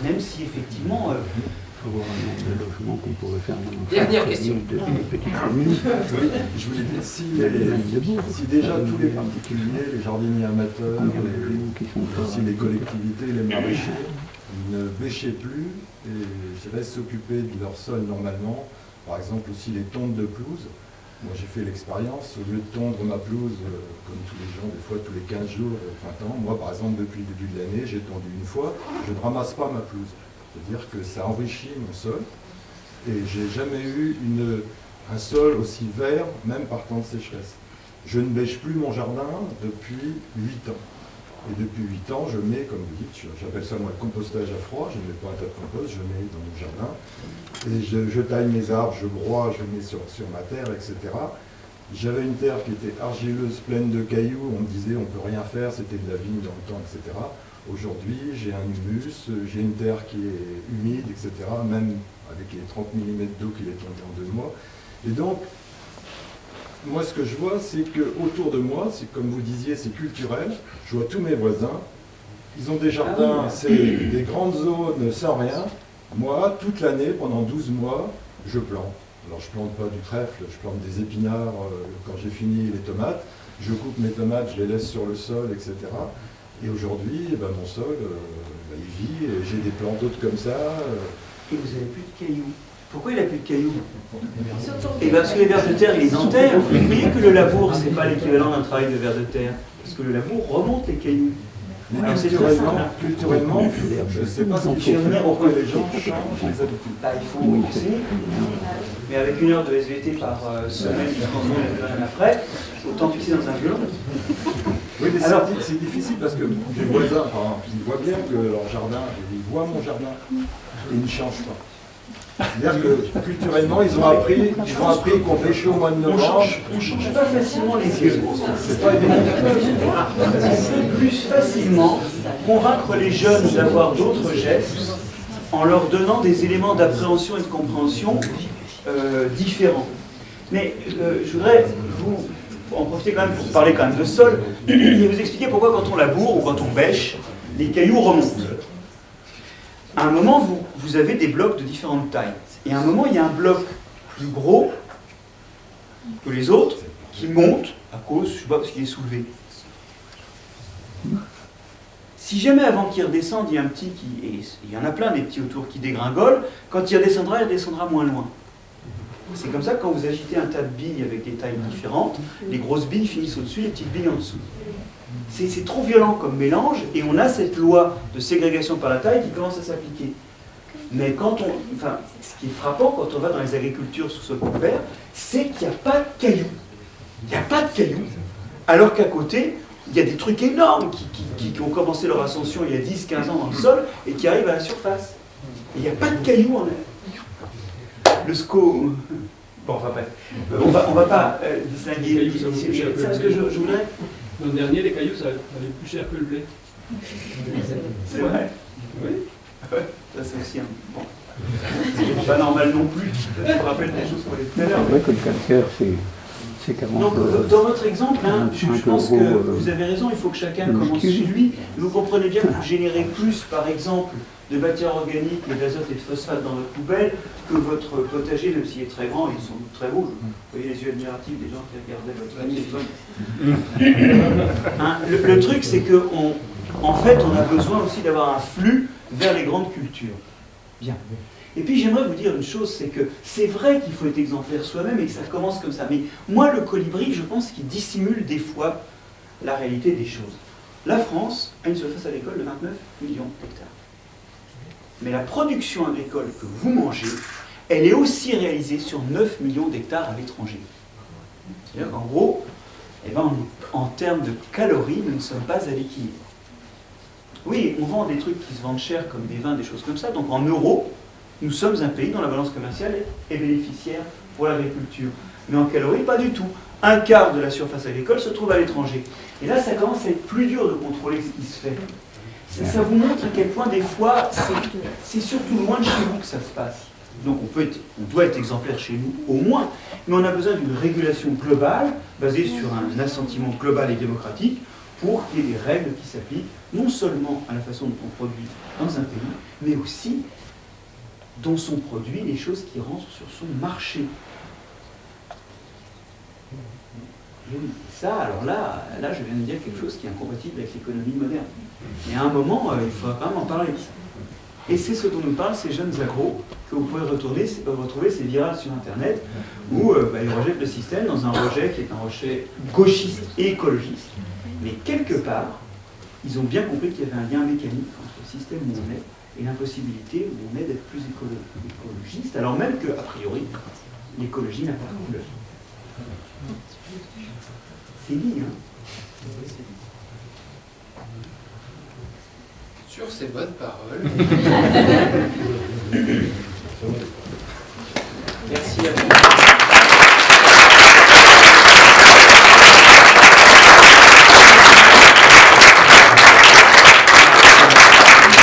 même si, effectivement... Il faut voir un nombre de logements qu'on pourrait faire dans Dernière question. Je voulais dire, si déjà tous les particuliers, les jardiniers amateurs, aussi les collectivités, les maraîchers, ne bêchaient plus et je dirais s'occuper de leur sol normalement, par exemple aussi les tondes de pelouse. Moi j'ai fait l'expérience, au lieu de tondre ma pelouse, comme tous les gens, des fois tous les 15 jours au printemps, moi par exemple depuis le début de l'année, j'ai tondu une fois, je ne ramasse pas ma pelouse. C'est-à-dire que ça enrichit mon sol et j'ai jamais eu un sol aussi vert, même par temps de sécheresse. Je ne bêche plus mon jardin depuis 8 ans. Et depuis 8 ans, je mets, comme vous dites, j'appelle ça moi le compostage à froid, je ne mets pas un tas de compost, je mets dans mon jardin. Et je taille mes arbres, je broie, je mets sur ma terre, etc. J'avais une terre qui était argileuse, pleine de cailloux, on me disait on ne peut rien faire, c'était de la vigne dans le temps, etc. Aujourd'hui, j'ai un humus, j'ai une terre qui est humide, etc., même avec les 30 mm d'eau qu'il est tombé en 2 mois. Et donc, moi, ce que je vois, c'est qu'autour de moi, c'est comme vous disiez, c'est culturel. Je vois tous mes voisins, ils ont des jardins, c'est des grandes zones sans rien. Moi, toute l'année, pendant 12 mois, je plante. Alors, je plante pas du trèfle, je plante des épinards quand j'ai fini les tomates. Je coupe mes tomates, je les laisse sur le sol, etc. Et aujourd'hui, mon sol, il vit, et j'ai des plantes d'autres comme ça. Et vous n'avez plus de cailloux. Pourquoi il n'a plus de cailloux? Et parce que les vers de terre, ils les enterrent. Vous voyez que le labour, ce n'est pas l'équivalent d'un travail de vers de terre. Parce que le labour remonte les cailloux. Mais culturellement, je ne sais pas ce qu'il faut faire pour que les gens changent les habitudes. Là, il faut essayer. Mais avec 1 heure de SVT par semaine, jusqu'en semaine après, autant pisser dans un violon. Oui, mais c'est difficile parce que les voisins, ils voient bien que leur jardin, ils voient mon jardin et ils ne changent pas. C'est-à-dire que culturellement, ils ont appris qu'on pêchait au mois de novembre. On ne change pas facilement les yeux. C'est pas évident. C'est plus facilement convaincre les jeunes d'avoir d'autres gestes en leur donnant des éléments d'appréhension et de compréhension différents. Mais je voudrais vous en profiter quand même pour parler quand même de sol et vous expliquer pourquoi quand on laboure ou quand on bêche, les cailloux remontent. À un moment, vous avez des blocs de différentes tailles. Et à un moment, il y a un bloc plus gros que les autres qui monte à cause, je ne sais pas, parce qu'il est soulevé. Si jamais avant qu'il redescende, il y a un petit qui... Et il y en a plein des petits autour qui dégringolent, quand il redescendra moins loin. C'est comme ça que quand vous agitez un tas de billes avec des tailles différentes, les grosses billes finissent au-dessus, les petites billes en dessous. C'est trop violent comme mélange, et on a cette loi de ségrégation par la taille qui commence à s'appliquer. Mais enfin, ce qui est frappant quand on va dans les agricultures sous sol couvert, c'est qu'il n'y a pas de cailloux. Il n'y a pas de cailloux. Alors qu'à côté, il y a des trucs énormes qui ont commencé leur ascension il y a 10-15 ans dans le sol et qui arrivent à la surface. Et il n'y a pas de cailloux en l'air. Le SCO... Bon, enfin bref. On va pas distinguer... C'est ce que je voudrais... L'an dernier, les cailloux, ça valait plus cher que le blé. C'est vrai. Oui. Ouais, ça c'est aussi un... Bon. C'est pas normal non plus. Je me rappelle des choses qu'on avait tout à l'heure. C'est vrai que le calcaire, c'est 40 Donc, dans votre exemple, hein, je pense que vous avez raison, il faut que chacun commence chez lui. Vous comprenez bien que vous générez plus, par exemple, de matière organique et d'azote et de phosphate dans votre poubelle que votre potager, même s'il est très grand, ils sont très beaux. Vous voyez les yeux admiratifs des gens qui regardaient votre téléphone. Hein, le truc, c'est qu'en fait, on a besoin aussi d'avoir un flux vers les grandes cultures. Bien. Et puis j'aimerais vous dire une chose, c'est que c'est vrai qu'il faut être exemplaire soi-même et que ça commence comme ça. Mais moi, le colibri, je pense qu'il dissimule des fois la réalité des choses. La France a une surface agricole de 29 millions d'hectares. Mais la production agricole que vous mangez, elle est aussi réalisée sur 9 millions d'hectares à l'étranger. C'est-à-dire qu'en gros, eh ben, en termes de calories, nous ne sommes pas à l'équilibre. Oui, on vend des trucs qui se vendent cher, comme des vins, des choses comme ça. Donc en euros, nous sommes un pays dont la balance commerciale est bénéficiaire pour l'agriculture. Mais en calories, pas du tout. Un quart de la surface agricole se trouve à l'étranger. Et là, ça commence à être plus dur de contrôler ce qui se fait. Ça vous montre à quel point, des fois, c'est surtout loin de chez vous que ça se passe. Donc on doit être exemplaire chez nous, au moins. Mais on a besoin d'une régulation globale, basée sur un assentiment global et démocratique, pour qu'il y ait des règles qui s'appliquent, non seulement à la façon dont on produit dans un pays, mais aussi dont sont produits les choses qui rentrent sur son marché. Et ça, alors là, je viens de dire quelque chose qui est incompatible avec l'économie moderne. Et à un moment, il faudra quand même en parler de ça. Et c'est ce dont nous parlent ces jeunes agros, que vous pouvez retrouver ces virages sur Internet, où ils rejettent le système dans un rejet qui est un rejet gauchiste et écologiste. Mais quelque part, ils ont bien compris qu'il y avait un lien mécanique entre le système où on est et l'impossibilité où on est d'être plus écologiste, alors même que, a priori, l'écologie n'a pas de couleur. C'est dit, hein? Sur ces bonnes paroles.